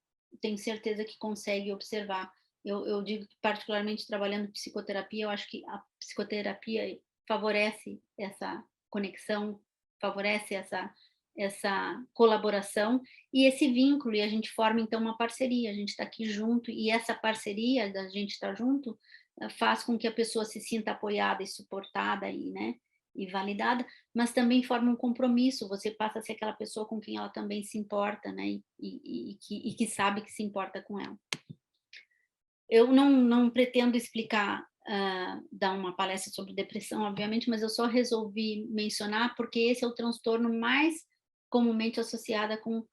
tem certeza que consegue observar. Eu digo que, particularmente trabalhando em psicoterapia, eu acho que a psicoterapia favorece essa conexão, favorece essa colaboração e esse vínculo, e a gente forma, então, uma parceria, a gente está aqui junto, e essa parceria da gente estar junto faz com que a pessoa se sinta apoiada e suportada né, e validada, mas também forma um compromisso, você passa a ser aquela pessoa com quem ela também se importa, né, e que sabe que se importa com ela. Eu não pretendo explicar, dar uma palestra sobre depressão, obviamente, mas eu só resolvi mencionar porque esse é o transtorno mais comumente associado com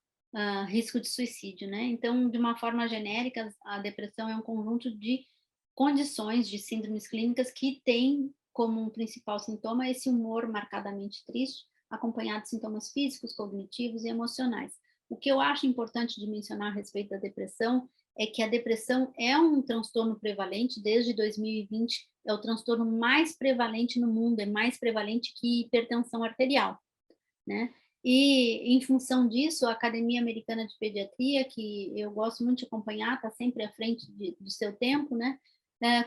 risco de suicídio, né? Então, de uma forma genérica, a depressão é um conjunto de condições, de síndromes clínicas que tem como um principal sintoma esse humor marcadamente triste, acompanhado de sintomas físicos, cognitivos e emocionais. O que eu acho importante de mencionar a respeito da depressão é que a depressão é um transtorno prevalente, desde 2020 é o transtorno mais prevalente no mundo, é mais prevalente que hipertensão arterial, né? E, em função disso, a Academia Americana de Pediatria, que eu gosto muito de acompanhar, está sempre à frente do seu tempo, né?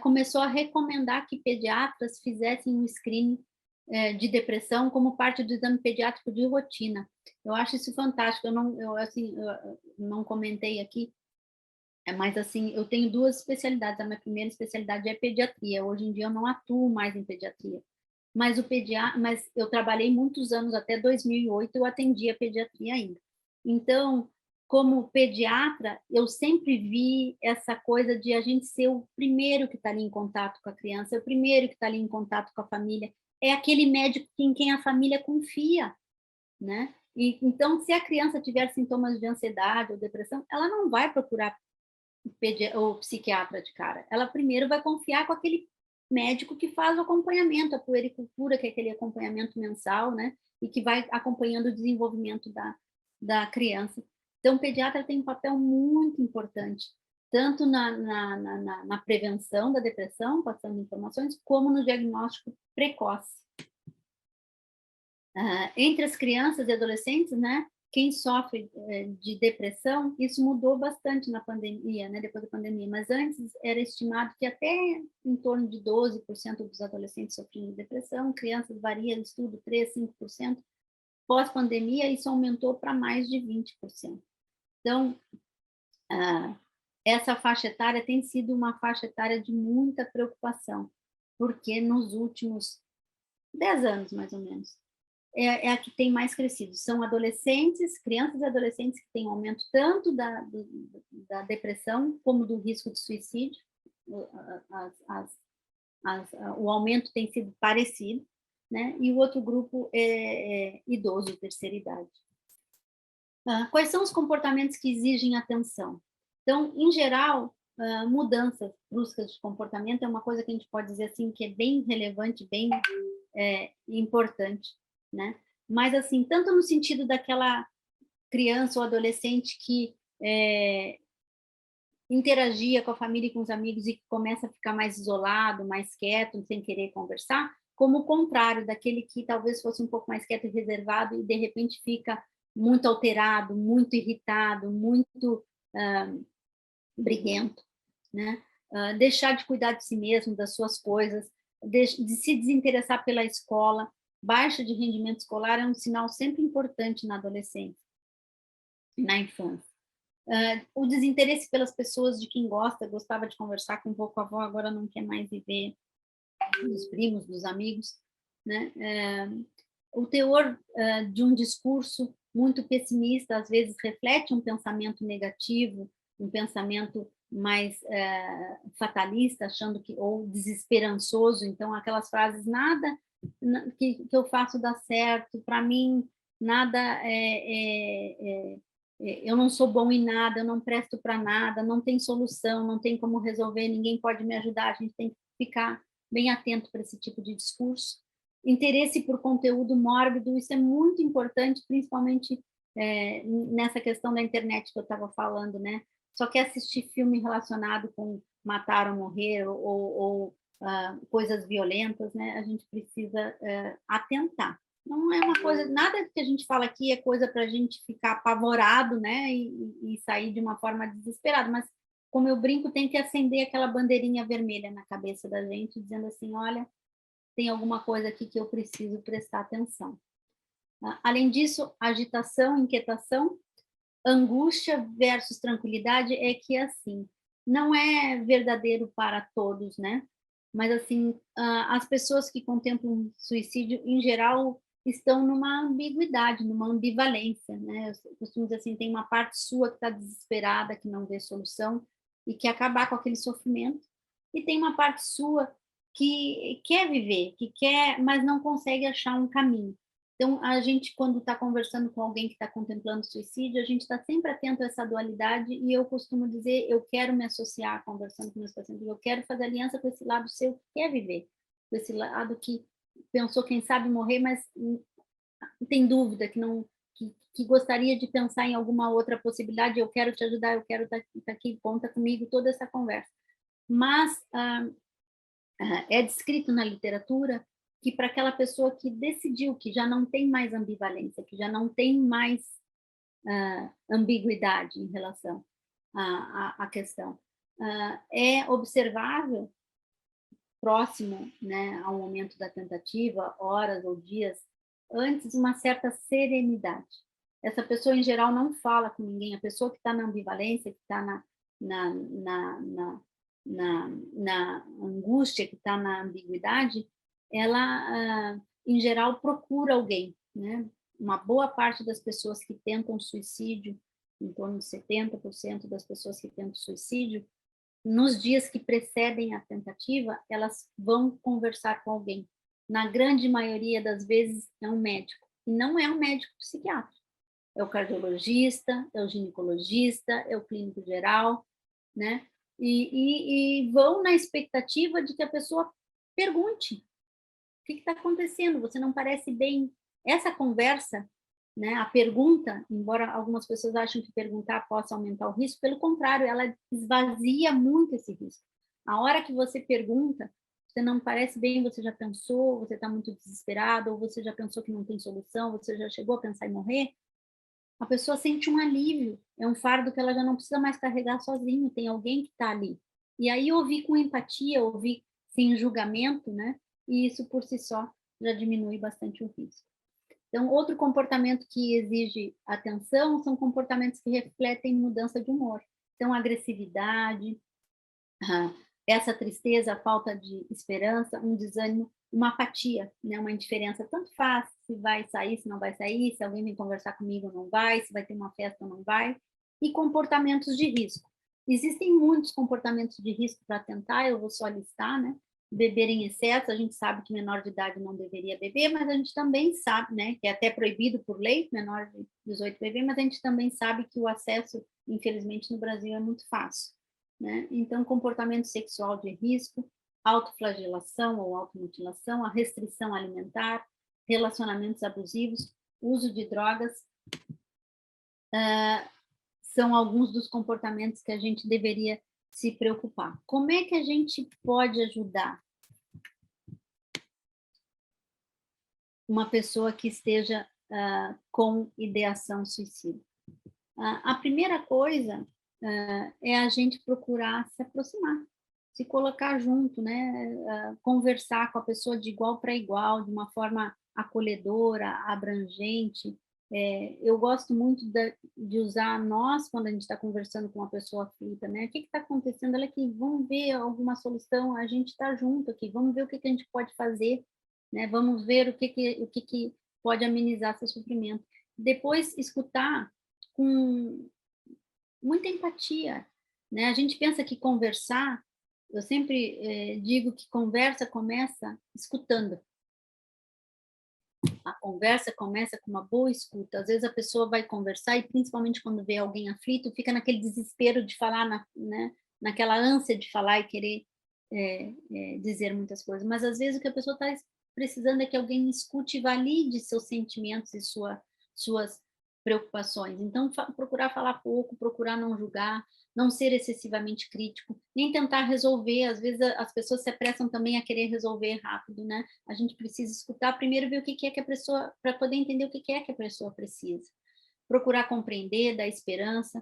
Começou a recomendar que pediatras fizessem um screening de depressão como parte do exame pediátrico de rotina. Eu acho isso fantástico. Eu não comentei aqui, mas assim, eu tenho 2 especialidades. A minha primeira especialidade é pediatria. Hoje em dia eu não atuo mais em pediatria, mas eu trabalhei muitos anos, até 2008 eu atendia pediatria ainda. Então, como pediatra, eu sempre vi essa coisa de a gente ser o primeiro que está ali em contato com a criança, o primeiro que está ali em contato com a família, é aquele médico em quem a família confia, né? E, então, se a criança tiver sintomas de ansiedade ou depressão, ela não vai procurar o psiquiatra de cara. Ela primeiro vai confiar com aquele médico que faz o acompanhamento, a puericultura, que é aquele acompanhamento mensal, né? E que vai acompanhando o desenvolvimento da criança. Então, o pediatra tem um papel muito importante, tanto na prevenção da depressão, passando informações, como no diagnóstico precoce. Entre as crianças e adolescentes, né, quem sofre de depressão, isso mudou bastante na pandemia, né, depois da pandemia, mas antes era estimado que até em torno de 12% dos adolescentes sofriam de depressão, crianças varia no estudo 3%, 5%, pós-pandemia isso aumentou para mais de 20%. Então, essa faixa etária tem sido uma faixa etária de muita preocupação, porque nos últimos 10 anos, mais ou menos, é a que tem mais crescido. São adolescentes, crianças e adolescentes que têm um aumento tanto da depressão como do risco de suicídio. O aumento tem sido parecido, né? E o outro grupo é idoso, terceira idade. Quais são os comportamentos que exigem atenção? Então, em geral, mudanças bruscas de comportamento é uma coisa que a gente pode dizer assim que é bem relevante, bem importante, né? Mas assim, tanto no sentido daquela criança ou adolescente que interagia com a família e com os amigos e que começa a ficar mais isolado, mais quieto, sem querer conversar, como o contrário, daquele que talvez fosse um pouco mais quieto e reservado e de repente fica muito alterado, muito irritado, muito briguento, né? Deixar de cuidar de si mesmo, das suas coisas, de se desinteressar pela escola. Baixa de rendimento escolar é um sinal sempre importante na adolescência, na infância. O desinteresse pelas pessoas de quem gostava de conversar com um pouco a avó, agora não quer mais viver dos primos, dos amigos, né? O teor de um discurso muito pessimista, às vezes reflete um pensamento negativo, um pensamento mais fatalista, achando que, ou desesperançoso, então aquelas frases, nada que eu faço dá certo, para mim nada eu não sou bom em nada, eu não presto para nada, não tem solução, não tem como resolver, ninguém pode me ajudar, a gente tem que ficar bem atento para esse tipo de discurso. Interesse por conteúdo mórbido, isso é muito importante, principalmente nessa questão da internet que eu estava falando, né? Só quer assistir filme relacionado com matar ou morrer, ou coisas violentas, né? A gente precisa atentar. Não é uma coisa, nada que a gente fala aqui é coisa para a gente ficar apavorado, né? E sair de uma forma desesperada, mas como eu brinco, tem que acender aquela bandeirinha vermelha na cabeça da gente, dizendo assim, olha, tem alguma coisa aqui que eu preciso prestar atenção. Além disso, agitação, inquietação, angústia versus tranquilidade é que, assim, não é verdadeiro para todos, né? Mas, assim, as pessoas que contemplam suicídio, em geral, estão numa ambiguidade, numa ambivalência, né? Eu costumo dizer assim, tem uma parte sua que está desesperada, que não vê solução e quer acabar com aquele sofrimento, e tem uma parte sua que quer viver, que quer, mas não consegue achar um caminho. Então, a gente, quando está conversando com alguém que está contemplando suicídio, a gente está sempre atento a essa dualidade, e eu costumo dizer, eu quero me associar, conversando com meus pacientes, eu quero fazer aliança com esse lado seu que quer viver, com esse lado que pensou, quem sabe, morrer, mas tem dúvida, que gostaria de pensar em alguma outra possibilidade, eu quero te ajudar, eu quero estar aqui, conta comigo, toda essa conversa. Mas é descrito na literatura que para aquela pessoa que decidiu que já não tem mais ambivalência, que já não tem mais ambiguidade em relação à questão, é observável, próximo, né, ao momento da tentativa, horas ou dias antes, uma certa serenidade. Essa pessoa, em geral, não fala com ninguém. A pessoa que está na ambivalência, que está na angústia, que está na ambiguidade, ela, em geral, procura alguém, né? Uma boa parte das pessoas que tentam suicídio, em torno de 70% das pessoas que tentam suicídio, nos dias que precedem a tentativa, elas vão conversar com alguém. Na grande maioria das vezes é um médico, e não é um médico psiquiatra. É o cardiologista, é o ginecologista, é o clínico geral, né? E vão na expectativa de que a pessoa pergunte: o que está acontecendo? Você não parece bem. Essa conversa, né, a pergunta, embora algumas pessoas achem que perguntar possa aumentar o risco, pelo contrário, ela esvazia muito esse risco. A hora que você pergunta, você não parece bem, você já pensou, você está muito desesperado, ou você já pensou que não tem solução, você já chegou a pensar em morrer, a pessoa sente um alívio, é um fardo que ela já não precisa mais carregar sozinha, tem alguém que está ali. E aí ouvir com empatia, ouvir sem julgamento, né? E isso por si só já diminui bastante o risco. Então, outro comportamento que exige atenção são comportamentos que refletem mudança de humor. Então, agressividade, essa tristeza, a falta de esperança, um desânimo, uma apatia, né? Uma indiferença, tanto faz se vai sair, se não vai sair, se alguém vem conversar comigo, não vai, se vai ter uma festa, não vai. E comportamentos de risco. Existem muitos comportamentos de risco para tentar, eu vou só listar, né? Beber em excesso, a gente sabe que menor de idade não deveria beber, mas a gente também sabe, né, que é até proibido por lei, menor de 18 beber, mas a gente também sabe que o acesso, infelizmente, no Brasil é muito fácil, né? Então, comportamento sexual de risco, autoflagelação ou automutilação, a restrição alimentar, relacionamentos abusivos, uso de drogas, são alguns dos comportamentos que a gente deveria se preocupar. Como é que a gente pode ajudar uma pessoa que esteja com ideação suicida? A primeira coisa é a gente procurar se aproximar, se colocar junto, né? Conversar com a pessoa de igual para igual, de uma forma acolhedora, abrangente. Eu gosto muito de usar nós quando a gente está conversando com uma pessoa aflita, né? O que está acontecendo? Olha aqui, vamos ver alguma solução, a gente está junto aqui, vamos ver o que a gente pode fazer, né? Vamos ver o que pode amenizar seu sofrimento. Depois, escutar com muita empatia, né? A gente pensa que conversar, eu sempre digo que conversa começa escutando. A conversa começa com uma boa escuta. Às vezes a pessoa vai conversar e principalmente quando vê alguém aflito, fica naquele desespero de falar, né? Naquela ânsia de falar e querer dizer muitas coisas. Mas às vezes o que a pessoa está precisando é que alguém escute e valide seus sentimentos e suas preocupações. Então, procurar falar pouco, procurar não julgar, não ser excessivamente crítico, nem tentar resolver. Às vezes as pessoas se apressam também a querer resolver rápido, né? A gente precisa escutar primeiro, ver o que é que a pessoa, para poder entender o que é que a pessoa precisa. Procurar compreender, dar esperança,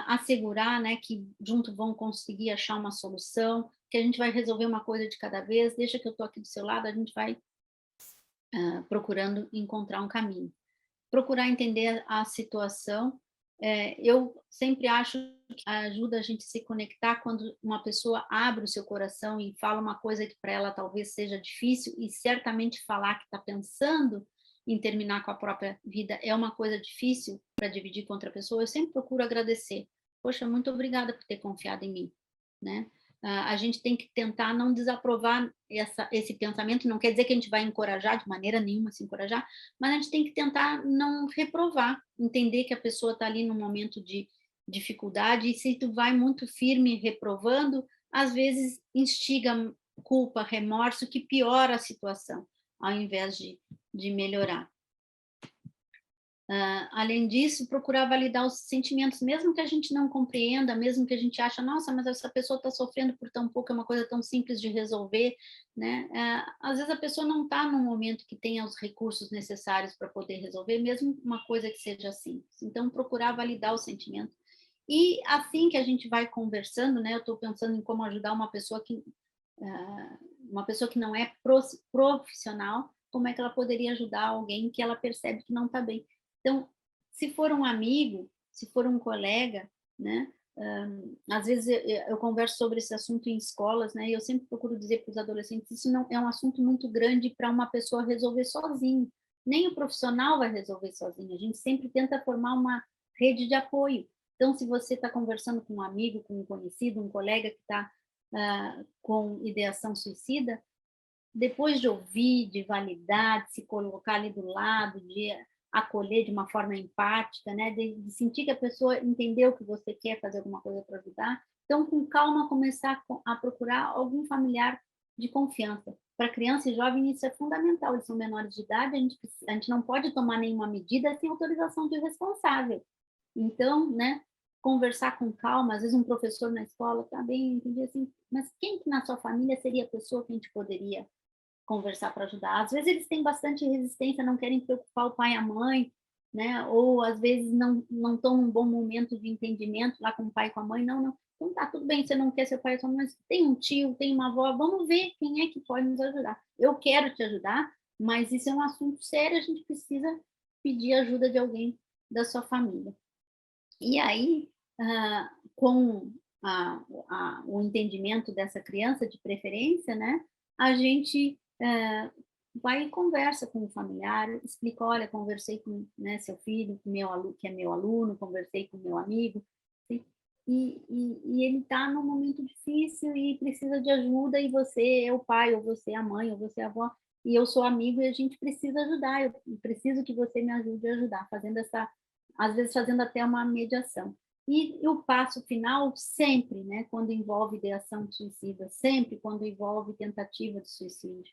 assegurar, né, que junto vão conseguir achar uma solução, que a gente vai resolver uma coisa de cada vez, deixa que eu estou aqui do seu lado, a gente vai procurando encontrar um caminho. Procurar entender a situação. Eu sempre acho que ajuda a gente se conectar quando uma pessoa abre o seu coração e fala uma coisa que para ela talvez seja difícil, e certamente falar que está pensando em terminar com a própria vida é uma coisa difícil para dividir com outra pessoa. Eu sempre procuro agradecer. Poxa, muito obrigada por ter confiado em mim, né? A gente tem que tentar não desaprovar esse pensamento, não quer dizer que a gente vai encorajar, de maneira nenhuma se encorajar, mas a gente tem que tentar não reprovar, entender que a pessoa está ali num momento de dificuldade, e se tu vai muito firme reprovando, às vezes instiga culpa, remorso, que piora a situação, ao invés de melhorar. Além disso, procurar validar os sentimentos, mesmo que a gente não compreenda, mesmo que a gente ache, nossa, mas essa pessoa está sofrendo por tão pouco, é uma coisa tão simples de resolver, né? Às vezes a pessoa não está num momento que tenha os recursos necessários para poder resolver, mesmo uma coisa que seja simples. Então, procurar validar os sentimentos. E assim que a gente vai conversando, né? Eu estou pensando em como ajudar uma pessoa que não é profissional, como é que ela poderia ajudar alguém que ela percebe que não está bem. Então, se for um amigo, se for um colega, né, às vezes eu converso sobre esse assunto em escolas, né? E eu sempre procuro dizer para os adolescentes, isso não é um assunto muito grande para uma pessoa resolver sozinho. Nem o profissional vai resolver sozinho. A gente sempre tenta formar uma rede de apoio. Então, se você está conversando com um amigo, com um conhecido, um colega que está com ideação suicida, depois de ouvir, de validar, de se colocar ali do lado, de acolher de uma forma empática, né? De sentir que a pessoa entendeu que você quer fazer alguma coisa para ajudar. Então, com calma, começar a procurar algum familiar de confiança. Para criança e jovem, isso é fundamental. Eles são menores de idade, a gente não pode tomar nenhuma medida sem autorização do responsável. Então, né? Conversar com calma, às vezes um professor na escola está bem, entendi assim, mas quem que na sua família seria a pessoa que a gente poderia conversar para ajudar? Às vezes eles têm bastante resistência, não querem preocupar o pai e a mãe, né? Ou às vezes não estão num bom momento de entendimento lá com o pai e com a mãe, não. Então tá tudo bem, você não quer seu pai e sua mãe, mas tem um tio, tem uma avó, vamos ver quem é que pode nos ajudar. Eu quero te ajudar, mas isso é um assunto sério, a gente precisa pedir ajuda de alguém da sua família. E aí, com o entendimento dessa criança, de preferência, né, a gente vai e conversa com o familiar, explica, olha, conversei com, né, seu filho, que é meu aluno, conversei com meu amigo, assim, e ele está num momento difícil e precisa de ajuda, e você é o pai, ou você é a mãe, ou você é a avó, e eu sou amigo e a gente precisa ajudar, eu preciso que você me ajude a ajudar, às vezes fazendo até uma mediação. E o passo final, sempre, né, quando envolve ideação de suicida, sempre quando envolve tentativa de suicídio,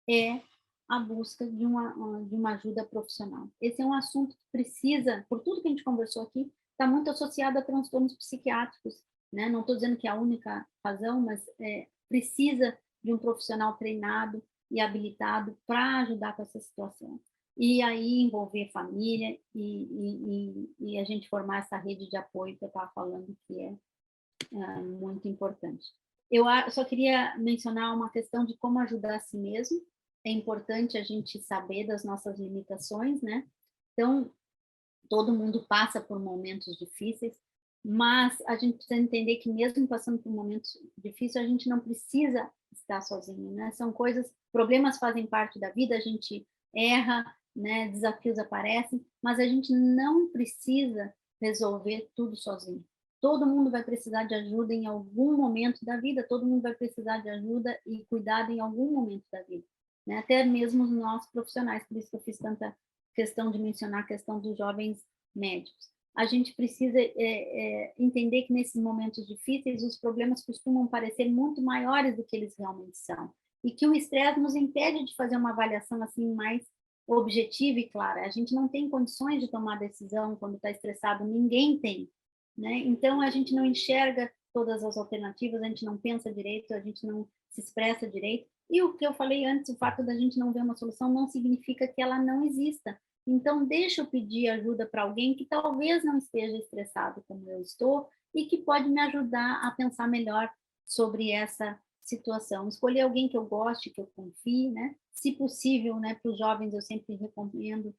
é a busca de uma ajuda profissional. Esse é um assunto que precisa, por tudo que a gente conversou aqui, está muito associado a transtornos psiquiátricos, né? Não estou dizendo que é a única razão, mas precisa de um profissional treinado e habilitado para ajudar com essa situação. E aí envolver família e a gente formar essa rede de apoio que eu estava falando, que é muito importante. Eu só queria mencionar uma questão de como ajudar a si mesmo. É importante a gente saber das nossas limitações, né? Então, todo mundo passa por momentos difíceis, mas a gente precisa entender que mesmo passando por momentos difíceis, a gente não precisa estar sozinho, né? São problemas fazem parte da vida, a gente erra, né? Desafios aparecem, mas a gente não precisa resolver tudo sozinho. Todo mundo vai precisar de ajuda em algum momento da vida, todo mundo vai precisar de ajuda e cuidado em algum momento da vida, né? Até mesmo nós profissionais, por isso que eu fiz tanta questão de mencionar a questão dos jovens médicos. A gente precisa entender que nesses momentos difíceis os problemas costumam parecer muito maiores do que eles realmente são e que o estresse nos impede de fazer uma avaliação assim mais objetiva e clara. A gente não tem condições de tomar decisão quando está estressado, ninguém tem, né? Então a gente não enxerga todas as alternativas, a gente não pensa direito, a gente não se expressa direito. E o que eu falei antes, o fato da gente não ver uma solução não significa que ela não exista. Então, deixa eu pedir ajuda para alguém que talvez não esteja estressado como eu estou e que pode me ajudar a pensar melhor sobre essa situação. Escolher alguém que eu goste, que eu confie, né? Se possível, né, para os jovens eu sempre recomendo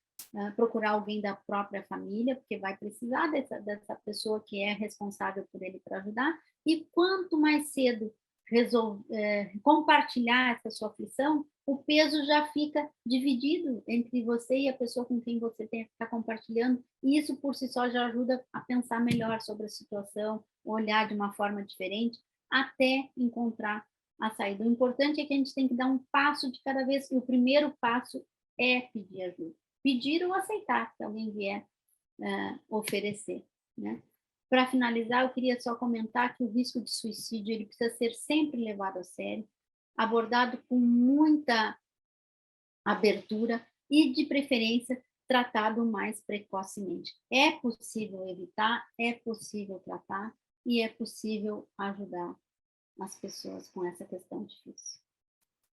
procurar alguém da própria família, porque vai precisar dessa pessoa que é responsável por ele para ajudar. E quanto mais cedo compartilhar essa sua aflição, o peso já fica dividido entre você e a pessoa com quem você tem que estar compartilhando, e isso por si só já ajuda a pensar melhor sobre a situação, olhar de uma forma diferente, até encontrar a saída. O importante é que a gente tem que dar um passo de cada vez, e o primeiro passo é pedir ajuda. Pedir ou aceitar que alguém vier oferecer, né? Para finalizar, eu queria só comentar que o risco de suicídio ele precisa ser sempre levado a sério, abordado com muita abertura e, de preferência, tratado mais precocemente. É possível evitar, é possível tratar e é possível ajudar as pessoas com essa questão difícil.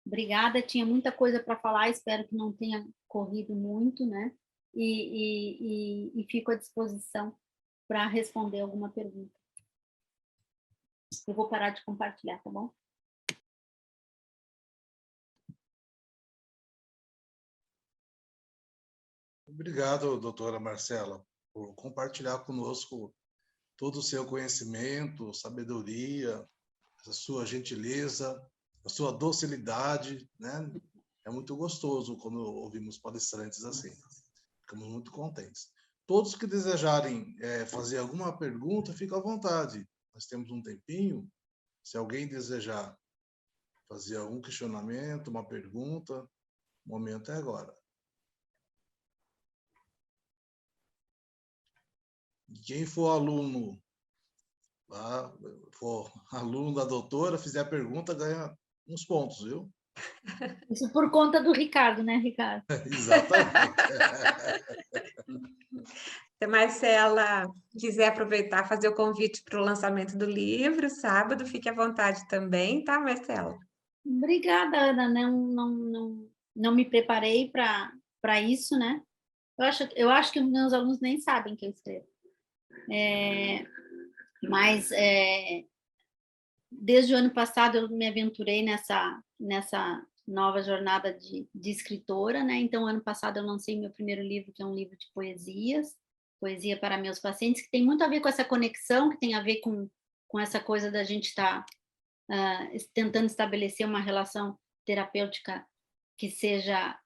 Obrigada, tinha muita coisa para falar, espero que não tenha corrido muito, né? E fico à disposição para responder alguma pergunta. Eu vou parar de compartilhar, tá bom? Obrigado, doutora Marcela, por compartilhar conosco todo o seu conhecimento, sabedoria, a sua gentileza, a sua docilidade, né? É muito gostoso quando ouvimos palestrantes assim. Ficamos muito contentes. Todos que desejarem fazer alguma pergunta, fiquem à vontade. Nós temos um tempinho. Se alguém desejar fazer algum questionamento, uma pergunta, o momento é agora. Quem for aluno, for aluno da doutora, fizer a pergunta, ganha uns pontos, viu? Isso por conta do Ricardo, né, Ricardo? Exatamente. Se a Marcela quiser aproveitar, fazer o convite para o lançamento do livro, sábado, fique à vontade também, tá, Marcela? Obrigada, Ana. Não me preparei para isso, né? Eu acho que os meus alunos nem sabem que eu escrevo. Mas desde o ano passado eu me aventurei nessa nova jornada de escritora, né? Então, ano passado eu lancei meu primeiro livro, que é um livro de poesias, Poesia para Meus Pacientes, que tem muito a ver com essa conexão, que tem a ver com essa coisa da gente estar tentando estabelecer uma relação terapêutica que seja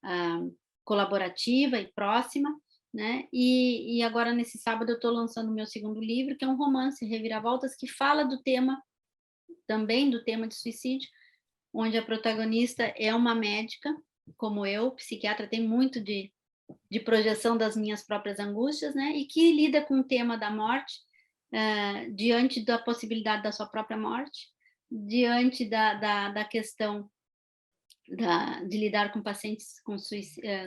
colaborativa e próxima, né? E agora, nesse sábado, eu estou lançando o meu segundo livro, que é um romance, Reviravoltas, que fala também do tema de suicídio, onde a protagonista é uma médica, como eu, psiquiatra, tem muito de projeção das minhas próprias angústias, né? E que lida com o tema da morte, diante da possibilidade da sua própria morte, diante da questão de lidar com pacientes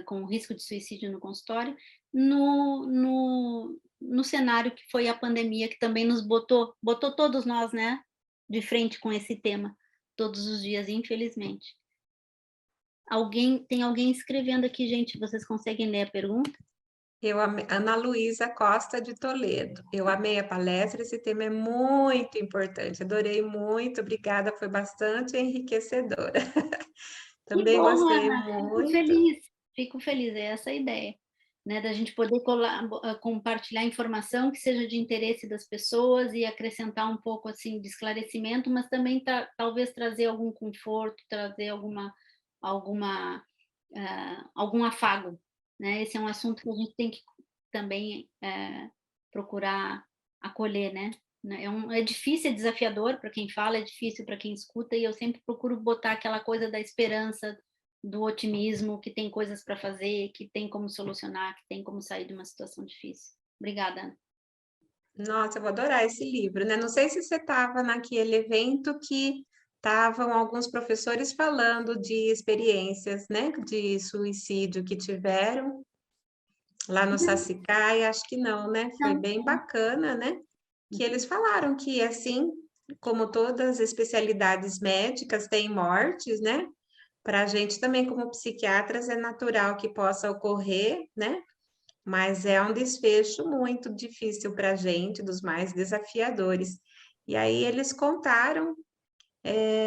com risco de suicídio no consultório, no cenário que foi a pandemia, que também nos botou todos nós, né, de frente com esse tema, todos os dias, infelizmente. Tem alguém escrevendo aqui, gente, vocês conseguem ler a pergunta? Ana Luísa Costa de Toledo. Eu amei a palestra, esse tema é muito importante, adorei muito, obrigada, foi bastante enriquecedora. Também que bom, gostei Ana, muito. fico feliz, é essa a ideia, né, da gente poder compartilhar informação que seja de interesse das pessoas e acrescentar um pouco, assim, de esclarecimento, mas também talvez trazer algum conforto, trazer algum afago, né? Esse é um assunto que a gente tem que também procurar acolher, né? É difícil, é desafiador para quem fala, é difícil para quem escuta, e eu sempre procuro botar aquela coisa da esperança, do otimismo, que tem coisas para fazer, que tem como solucionar, que tem como sair de uma situação difícil. Obrigada, Ana. Nossa, eu vou adorar esse livro, né? Não sei se você estava naquele evento que estavam alguns professores falando de experiências, né, de suicídio que tiveram lá no Sassicaia, acho que não, né? Foi Não, bem bacana, né? Que eles falaram que, assim, como todas as especialidades médicas, tem mortes, né? Para a gente também, como psiquiatras, é natural que possa ocorrer, né? Mas é um desfecho muito difícil para a gente, dos mais desafiadores. E aí eles contaram,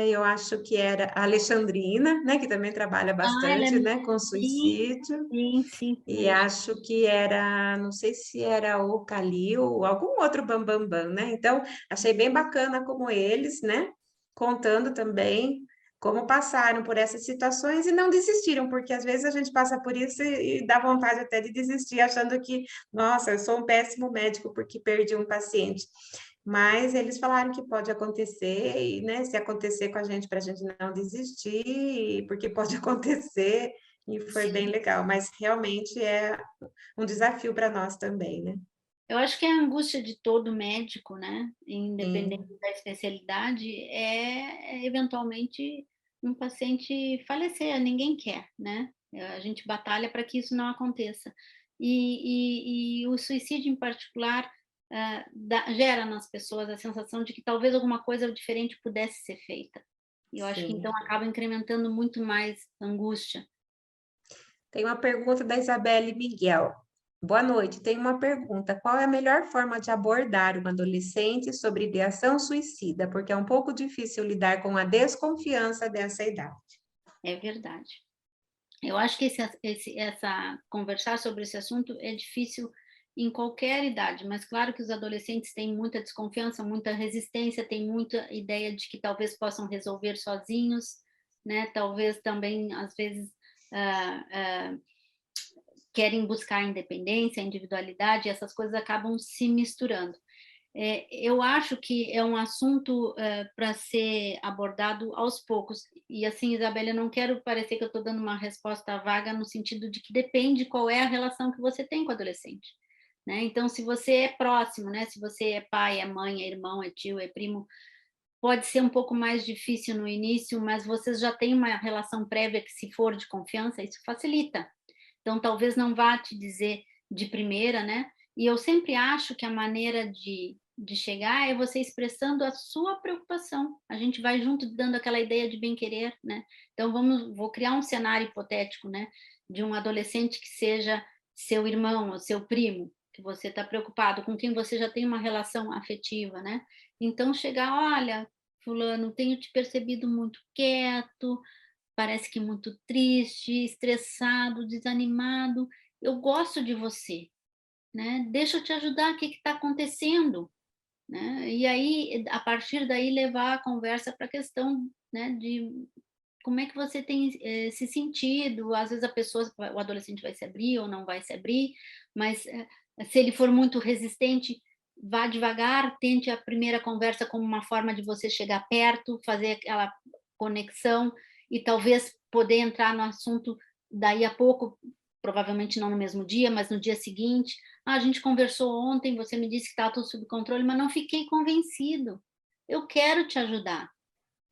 eu acho que era a Alexandrina, né? Que também trabalha ela é... bastante, né? Com Sim, suicídio. sim. E acho que era, não sei se era o Calil ou algum outro bambambam, né? Então, achei bem bacana como eles, né? Contando também como passaram por essas situações e não desistiram, porque às vezes a gente passa por isso e dá vontade até de desistir, achando que, nossa, eu sou um péssimo médico porque perdi um paciente. Mas eles falaram que pode acontecer, e, né, se acontecer com a gente, para a gente não desistir, porque pode acontecer, e foi bem legal, mas realmente é um desafio para nós também, né? Eu acho que a angústia de todo médico, né, independente Sim, da especialidade, eventualmente um paciente falecer. Ninguém quer, né? A gente batalha para que isso não aconteça. E o suicídio, em particular, gera nas pessoas a sensação de que talvez alguma coisa diferente pudesse ser feita. E eu acho que então sim. acaba incrementando muito mais angústia. Tem uma pergunta da Isabelle Miguel. Boa noite. Tem uma pergunta. Qual é a melhor forma de abordar uma adolescente sobre ideação suicida? Porque é um pouco difícil lidar com a desconfiança dessa idade. É verdade. Eu acho que conversar sobre esse assunto é difícil em qualquer idade, mas claro que os adolescentes têm muita desconfiança, muita resistência, têm muita ideia de que talvez possam resolver sozinhos, né? Talvez também, às vezes, querem buscar a independência, a individualidade, e essas coisas acabam se misturando. Eu acho que é um assunto para ser abordado aos poucos. E assim, Isabela, eu não quero parecer que eu estou dando uma resposta vaga no sentido de que depende qual é a relação que você tem com o adolescente. Né? Então, se você é próximo, né? Se você é pai, é mãe, é irmão, é tio, é primo, pode ser um pouco mais difícil no início, mas vocês já têm uma relação prévia que, se for de confiança, isso facilita. Então, talvez não vá te dizer de primeira, né? E eu sempre acho que a maneira de chegar é você expressando a sua preocupação. A gente vai junto dando aquela ideia de bem-querer, né? Então, vou criar um cenário hipotético, né? De um adolescente que seja seu irmão ou seu primo, que você está preocupado, com quem você já tem uma relação afetiva, né? Então, chegar, olha, fulano, tenho te percebido muito quieto, parece que muito triste, estressado, desanimado. Eu gosto de você, né? Deixa eu te ajudar, o que está acontecendo? Né? E aí, a partir daí, levar a conversa para a questão, né, de como é que você tem se sentido. Às vezes o adolescente vai se abrir ou não vai se abrir, mas se ele for muito resistente, vá devagar, tente a primeira conversa como uma forma de você chegar perto, fazer aquela conexão e talvez poder entrar no assunto daí a pouco, provavelmente não no mesmo dia, mas no dia seguinte. A gente conversou ontem, você me disse que estava tudo sob controle, mas não fiquei convencido. Eu quero te ajudar.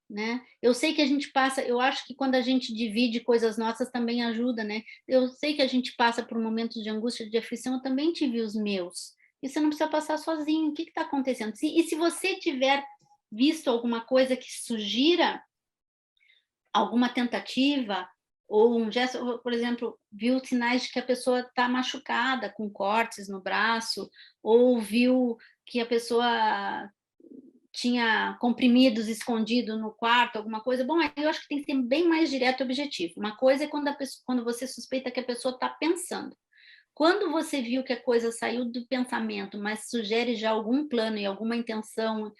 Né? Eu sei que a gente passa, eu acho que quando a gente divide coisas nossas também ajuda, né? Eu sei que a gente passa por momentos de angústia, de aflição, eu também tive os meus. E você não precisa passar sozinho. O que está acontecendo? E se você tiver visto alguma coisa que sugira alguma tentativa ou um gesto, por exemplo, viu sinais de que a pessoa está machucada, com cortes no braço, ou viu que a pessoa tinha comprimidos escondidos no quarto, alguma coisa, bom, aí eu acho que tem que ser bem mais direto e objetivo. Uma coisa é quando você suspeita que a pessoa está pensando. Quando você viu que a coisa saiu do pensamento, mas sugere já algum plano e alguma intenção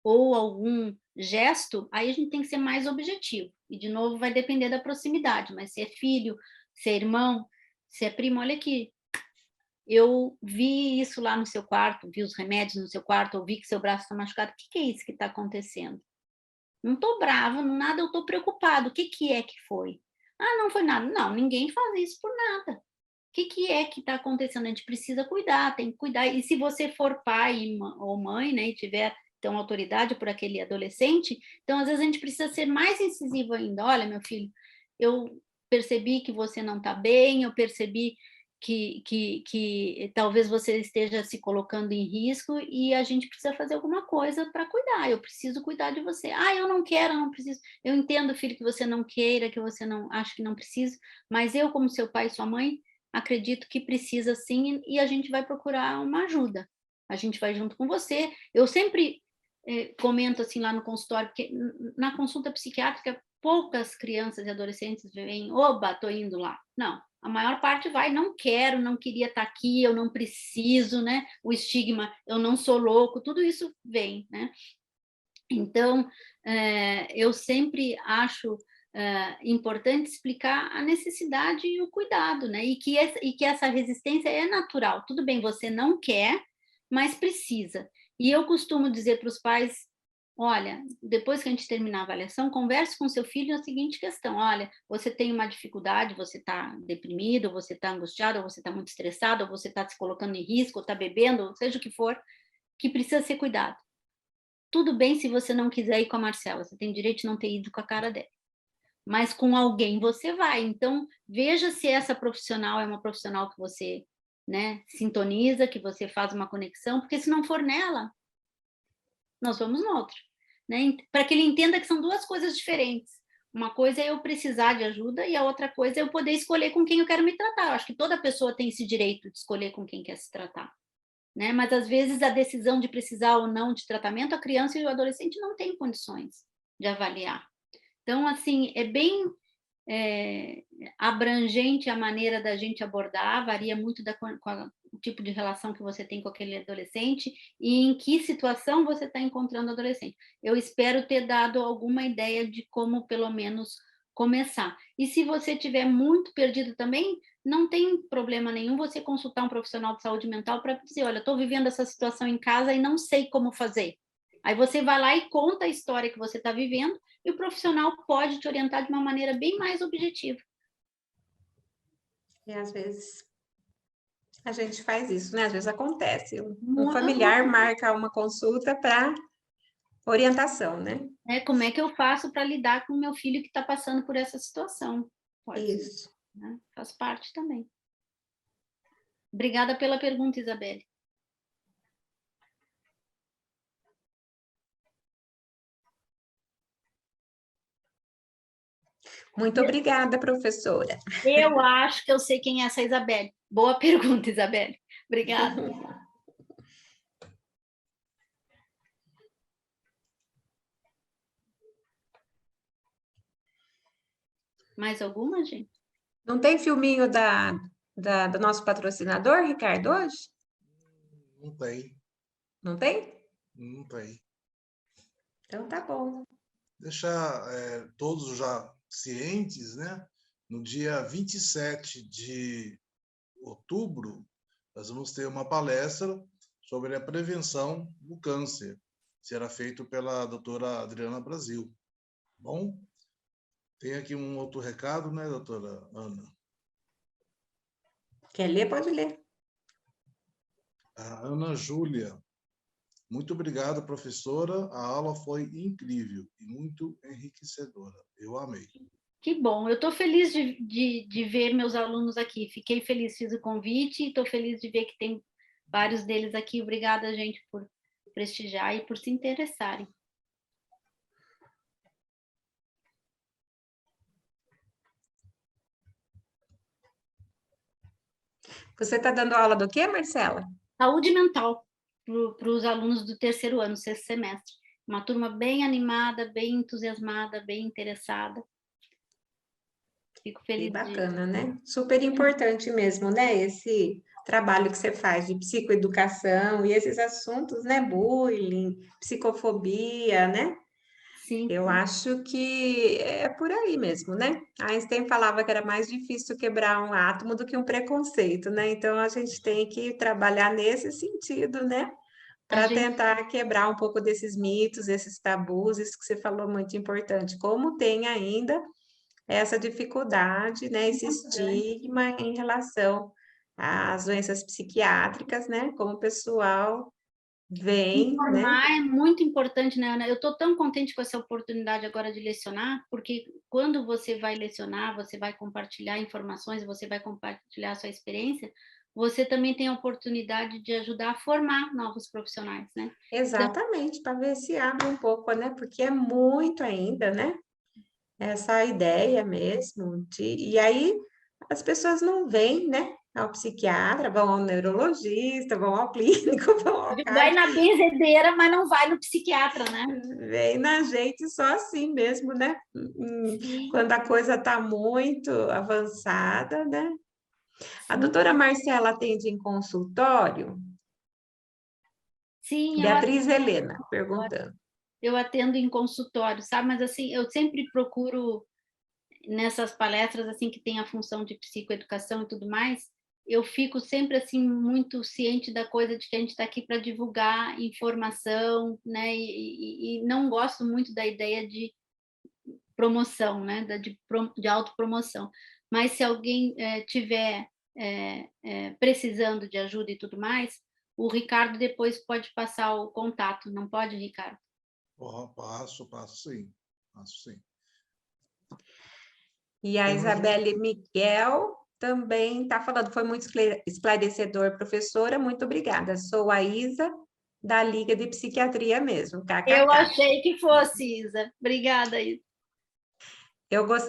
ou algum gesto, aí a gente tem que ser mais objetivo. E, de novo, vai depender da proximidade, mas se é filho, se é irmão, se é primo, olha aqui, eu vi isso lá no seu quarto, vi os remédios no seu quarto, ouvi que seu braço está machucado, o que é isso que está acontecendo? Não estou bravo, nada, eu estou preocupado, o que é que foi? Ah, não foi nada. Não, ninguém faz isso por nada. O que é que está acontecendo? A gente precisa cuidar, tem que cuidar. E se você for pai ou mãe, né, e tiver então autoridade por aquele adolescente, então às vezes a gente precisa ser mais incisivo ainda. Olha, meu filho, eu percebi que você não está bem, eu percebi que talvez você esteja se colocando em risco e a gente precisa fazer alguma coisa para cuidar. Eu preciso cuidar de você. Ah, eu não quero, eu não preciso. Eu entendo, filho, que você não queira, que você não acha que não precisa, mas eu, como seu pai e sua mãe, acredito que precisa sim e a gente vai procurar uma ajuda. A gente vai junto com você. Eu sempre comento assim lá no consultório, porque na consulta psiquiátrica poucas crianças e adolescentes vêm, oba, estou indo lá. Não, a maior parte vai, não quero, não queria estar aqui, eu não preciso, né? O estigma, eu não sou louco, tudo isso vem, né? Então, eu sempre acho importante explicar a necessidade e o cuidado, né? E que essa resistência é natural. Tudo bem, você não quer, mas precisa. E eu costumo dizer para os pais, olha, depois que a gente terminar a avaliação, converse com seu filho a seguinte questão: olha, você tem uma dificuldade, você está deprimido, ou você está angustiado, ou você está muito estressado, ou você está se colocando em risco, ou está bebendo, ou seja o que for, que precisa ser cuidado. Tudo bem se você não quiser ir com a Marcela, você tem direito de não ter ido com a cara dela. Mas com alguém você vai. Então, veja se essa profissional é uma profissional que você, né, sintoniza, que você faz uma conexão, porque se não for nela, nós vamos no outro. Né? Para que ele entenda que são duas coisas diferentes. Uma coisa é eu precisar de ajuda e a outra coisa é eu poder escolher com quem eu quero me tratar. Eu acho que toda pessoa tem esse direito de escolher com quem quer se tratar. Né? Mas, às vezes, a decisão de precisar ou não de tratamento, a criança e o adolescente não têm condições de avaliar. Então, assim, é bem abrangente a maneira da gente abordar, varia muito o tipo de relação que você tem com aquele adolescente e em que situação você está encontrando o adolescente. Eu espero ter dado alguma ideia de como, pelo menos, começar. E se você estiver muito perdido também, não tem problema nenhum você consultar um profissional de saúde mental para dizer, olha, estou vivendo essa situação em casa e não sei como fazer. Aí você vai lá e conta a história que você está vivendo e o profissional pode te orientar de uma maneira bem mais objetiva. E às vezes a gente faz isso, né? Às vezes acontece. Um familiar marca uma consulta para orientação, né? Como é que eu faço para lidar com o meu filho que está passando por essa situação? Pode Isso. ser, né? Faz parte também. Obrigada pela pergunta, Isabelle. Muito obrigada, professora. Eu acho que eu sei quem é essa Isabelle. Boa pergunta, Isabelle. Obrigada. Mais alguma, gente? Não tem filminho do nosso patrocinador, Ricardo, hoje? Não tem. Não tem? Não tem. Então tá bom. Deixar todos já cientes, né? No dia 27 de outubro, nós vamos ter uma palestra sobre a prevenção do câncer. Será feito pela doutora Adriana Brasil. Bom? Tem aqui um outro recado, né, doutora Ana? Quer ler? Pode ler. A Ana Júlia. Muito obrigado, professora. A aula foi incrível e muito enriquecedora. Eu amei. Que bom. Eu estou feliz de ver meus alunos aqui. Fiquei feliz, fiz o convite e estou feliz de ver que tem vários deles aqui. Obrigada, gente, por prestigiar e por se interessarem. Você está dando aula do quê, Marcela? Saúde mental para os alunos do terceiro ano, sexto semestre. Uma turma bem animada, bem entusiasmada, bem interessada. Fico feliz. Que bacana, né? Super importante mesmo, né? Esse trabalho que você faz de psicoeducação e esses assuntos, né? Bullying, psicofobia, né? Sim. Eu acho que é por aí mesmo, né? Einstein falava que era mais difícil quebrar um átomo do que um preconceito, né? Então a gente tem que trabalhar nesse sentido, né? Para tentar quebrar um pouco desses mitos, esses tabus, isso que você falou muito importante. Como tem ainda essa dificuldade, né? Esse estigma em relação às doenças psiquiátricas, né? Como o pessoal vem, né? Informar é muito importante, né, Ana? Eu estou tão contente com essa oportunidade agora de lecionar, porque quando você vai lecionar, você vai compartilhar informações, você vai compartilhar a sua experiência, você também tem a oportunidade de ajudar a formar novos profissionais, né? Exatamente, para ver se abre um pouco, né? Porque é muito ainda, né? Essa ideia mesmo e aí as pessoas não vêm, né? Ao psiquiatra, vão ao neurologista, vão ao clínico, vão ao Vai cardio. na benzedeira, mas não vai no psiquiatra, né? Vem na gente só assim mesmo, né? Quando a coisa está muito avançada, né? A doutora Marcela atende em consultório? Sim, Beatriz Helena, perguntando. Eu atendo em consultório, sabe? Mas assim, eu sempre procuro nessas palestras assim que tem a função de psicoeducação e tudo mais, eu fico sempre assim muito ciente da coisa de que a gente está aqui para divulgar informação, né? E não gosto muito da ideia de promoção, né? De autopromoção. Mas se alguém tiver precisando de ajuda e tudo mais, o Ricardo depois pode passar o contato, não pode, Ricardo? Passo sim. Passo sim. E a Isabelle Miguel também está falando, foi muito esclarecedor, professora, muito obrigada. Sou a Isa, da Liga de Psiquiatria mesmo, kkk. Eu achei que fosse, Isa. Obrigada, Isa.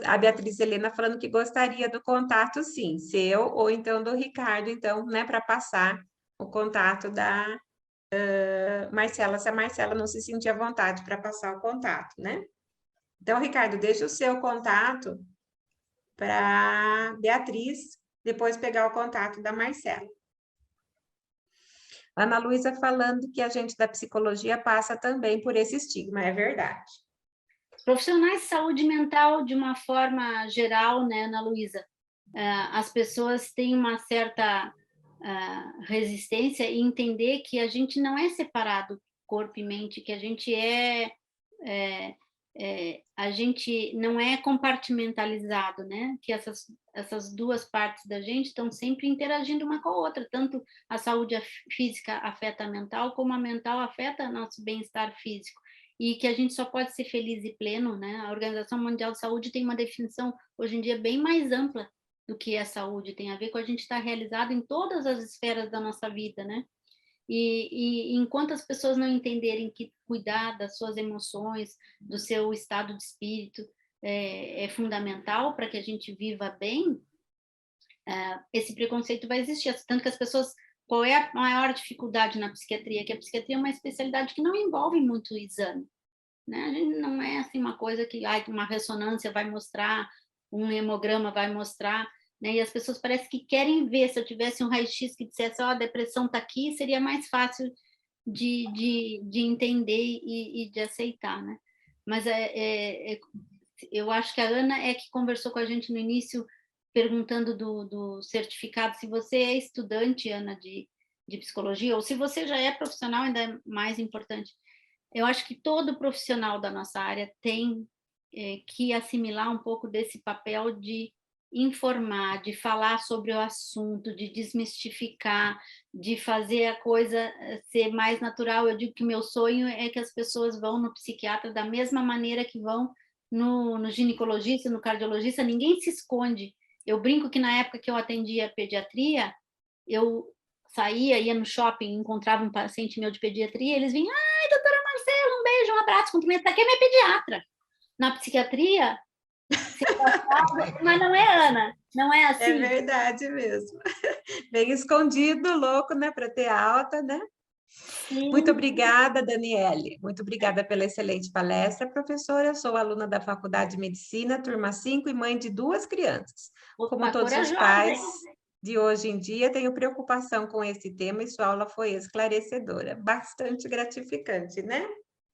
A Beatriz Helena falando que gostaria do contato, sim, seu ou então do Ricardo, então, né, para passar o contato da Marcela, se a Marcela não se sentir à vontade para passar o contato, né? Então, Ricardo, deixa o seu contato para a Beatriz depois pegar o contato da Marcela. Ana Luísa falando que a gente da psicologia passa também por esse estigma, é verdade. Profissionais de saúde mental, de uma forma geral, né, Ana Luísa, as pessoas têm uma certa resistência em entender que a gente não é separado corpo e mente, que a gente a gente não é compartimentalizado, né? Que essas duas partes da gente estão sempre interagindo uma com a outra, tanto a saúde física afeta a mental, como a mental afeta nosso bem-estar físico, e que a gente só pode ser feliz e pleno, né? A Organização Mundial de Saúde tem uma definição, hoje em dia, bem mais ampla do que é saúde, tem a ver com a gente estar realizado em todas as esferas da nossa vida, né? E enquanto as pessoas não entenderem que cuidar das suas emoções, do seu estado de espírito é fundamental para que a gente viva bem, esse preconceito vai existir. Tanto que as pessoas... Qual é a maior dificuldade na psiquiatria? Que a psiquiatria é uma especialidade que não envolve muito exame, né? A gente não é assim uma coisa que uma ressonância vai mostrar, um hemograma vai mostrar, né? E as pessoas parecem que querem ver. Se eu tivesse um raio-x que dissesse, a depressão está aqui, seria mais fácil de entender e de aceitar, né? Mas eu acho que a Ana é que conversou com a gente no início, perguntando do certificado. Se você é estudante, Ana, de psicologia, ou se você já é profissional, ainda é mais importante. Eu acho que todo profissional da nossa área tem que assimilar um pouco desse papel de informar, de falar sobre o assunto, de desmistificar, de fazer a coisa ser mais natural. Eu digo que meu sonho é que as pessoas vão no psiquiatra da mesma maneira que vão no ginecologista, no cardiologista. Ninguém se esconde. Eu brinco que na época que eu atendia pediatria, eu saía, ia no shopping, encontrava um paciente meu de pediatria, eles vinham, ai, doutora Marcela, um beijo, um abraço, cumprimento, aqui é minha pediatra. Na psiquiatria, mas não é, Ana, não é assim. É verdade mesmo. Bem escondido, louco, né, para ter alta, né? Sim. Muito obrigada, Daniele. Muito obrigada pela excelente palestra, professora. Eu sou aluna da Faculdade de Medicina, turma 5, e mãe de 2 crianças. Como todos os pais de hoje em dia, tenho preocupação com esse tema e sua aula foi esclarecedora. Bastante gratificante, né?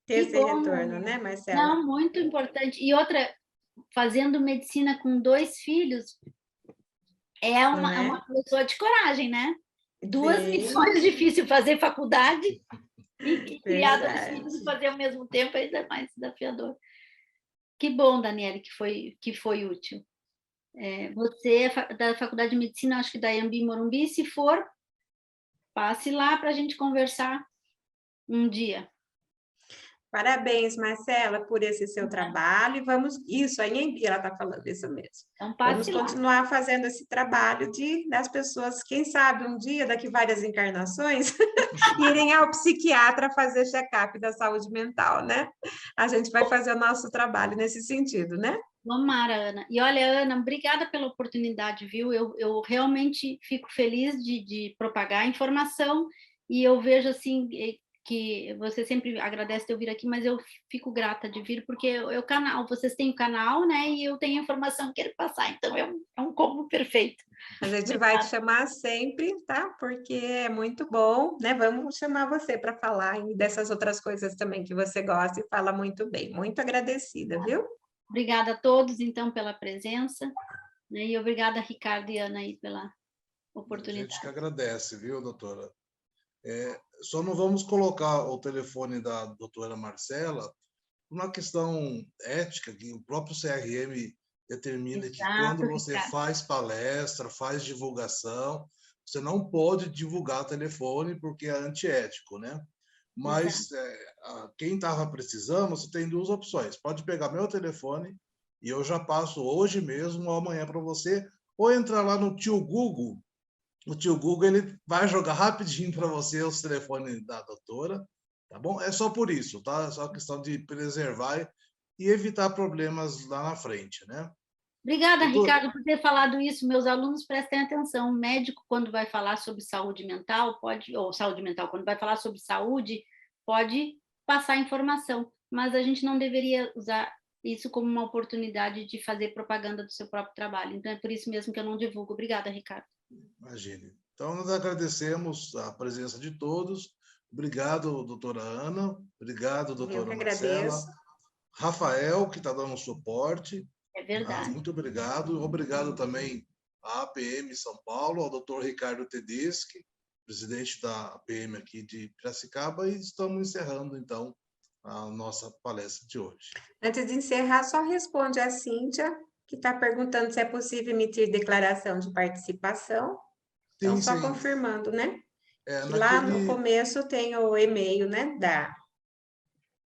Ter esse retorno, né, Marcela? Não, muito importante. E outra, fazendo medicina com 2 filhos, é uma pessoa de coragem, né? 2 missões, difícil fazer faculdade e criar 2 filhos e fazer ao mesmo tempo, ainda mais desafiador. Que bom, Daniele, que foi útil. Você é da Faculdade de Medicina, acho que da Anhembi Morumbi, se for, passe lá para a gente conversar um dia. Parabéns, Marcela, por esse seu trabalho. E vamos... Isso, a Anhembi, ela está falando isso mesmo. Então, vamos continuar fazendo esse trabalho das pessoas, quem sabe, um dia, daqui várias encarnações, irem ao psiquiatra fazer check-up da saúde mental, né? A gente vai fazer o nosso trabalho nesse sentido, né? Tomara, Ana. E olha, Ana, obrigada pela oportunidade, viu? Eu realmente fico feliz de propagar a informação e eu vejo, assim, que você sempre agradece de eu vir aqui, mas eu fico grata de vir, porque vocês têm o canal, né? E eu tenho a informação que quero passar, então é um combo perfeito. A gente vai te chamar sempre, tá? Porque é muito bom, né? Vamos chamar você para falar dessas outras coisas também que você gosta e fala muito bem. Muito agradecida, viu? Obrigada a todos, então, pela presença, né? E obrigada, Ricardo e Ana, aí, pela oportunidade. A gente que agradece, viu, doutora? Só não vamos colocar o telefone da doutora Marcela por uma questão ética, que o próprio CRM determina. Exato, que quando você Ricardo faz palestra, faz divulgação, você não pode divulgar telefone porque é antiético, né? Mas quem estava precisando, você tem 2 opções. Pode pegar meu telefone e eu já passo hoje mesmo ou amanhã para você, ou entrar lá no tio Google. O tio Google ele vai jogar rapidinho para você os telefones da doutora, tá bom? É só por isso, tá? É só questão de preservar e evitar problemas lá na frente, né? Obrigada, Ricardo, por ter falado isso. Meus alunos prestem atenção. O médico, quando vai falar sobre saúde mental, quando vai falar sobre saúde, pode passar informação, mas a gente não deveria usar isso como uma oportunidade de fazer propaganda do seu próprio trabalho. Então, é por isso mesmo que eu não divulgo. Obrigada, Ricardo. Imagine. Então, nós agradecemos a presença de todos. Obrigado, doutora Ana. Obrigado, Eu que doutora agradeço. Marcela. Rafael, que está dando suporte. É verdade. Muito obrigado. Obrigado também à APM São Paulo, ao doutor Ricardo Tedeschi, presidente da APM aqui de Piracicaba, e estamos encerrando, então, a nossa palestra de hoje. Antes de encerrar, só responde a Cíntia, que está perguntando se é possível emitir declaração de participação. Então, Sim, só sim. confirmando, né? Que Naquele... lá no começo tem o e-mail, né?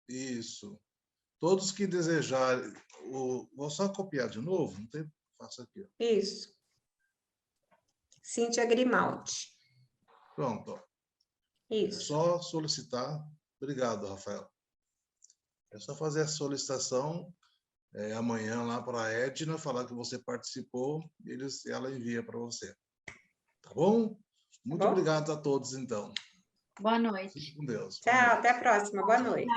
Isso. Todos que desejarem... Vou só copiar de novo, não tem... Faço aqui. Ó. Isso. Cíntia Grimaldi. Pronto. Ó. Isso. É só solicitar. Obrigado, Rafael. É só fazer a solicitação amanhã lá para a Edna, falar que você participou, ela envia para você. Tá bom? Muito obrigado a todos, então. Boa noite. Fique com Deus. Tchau, até a próxima. Boa noite.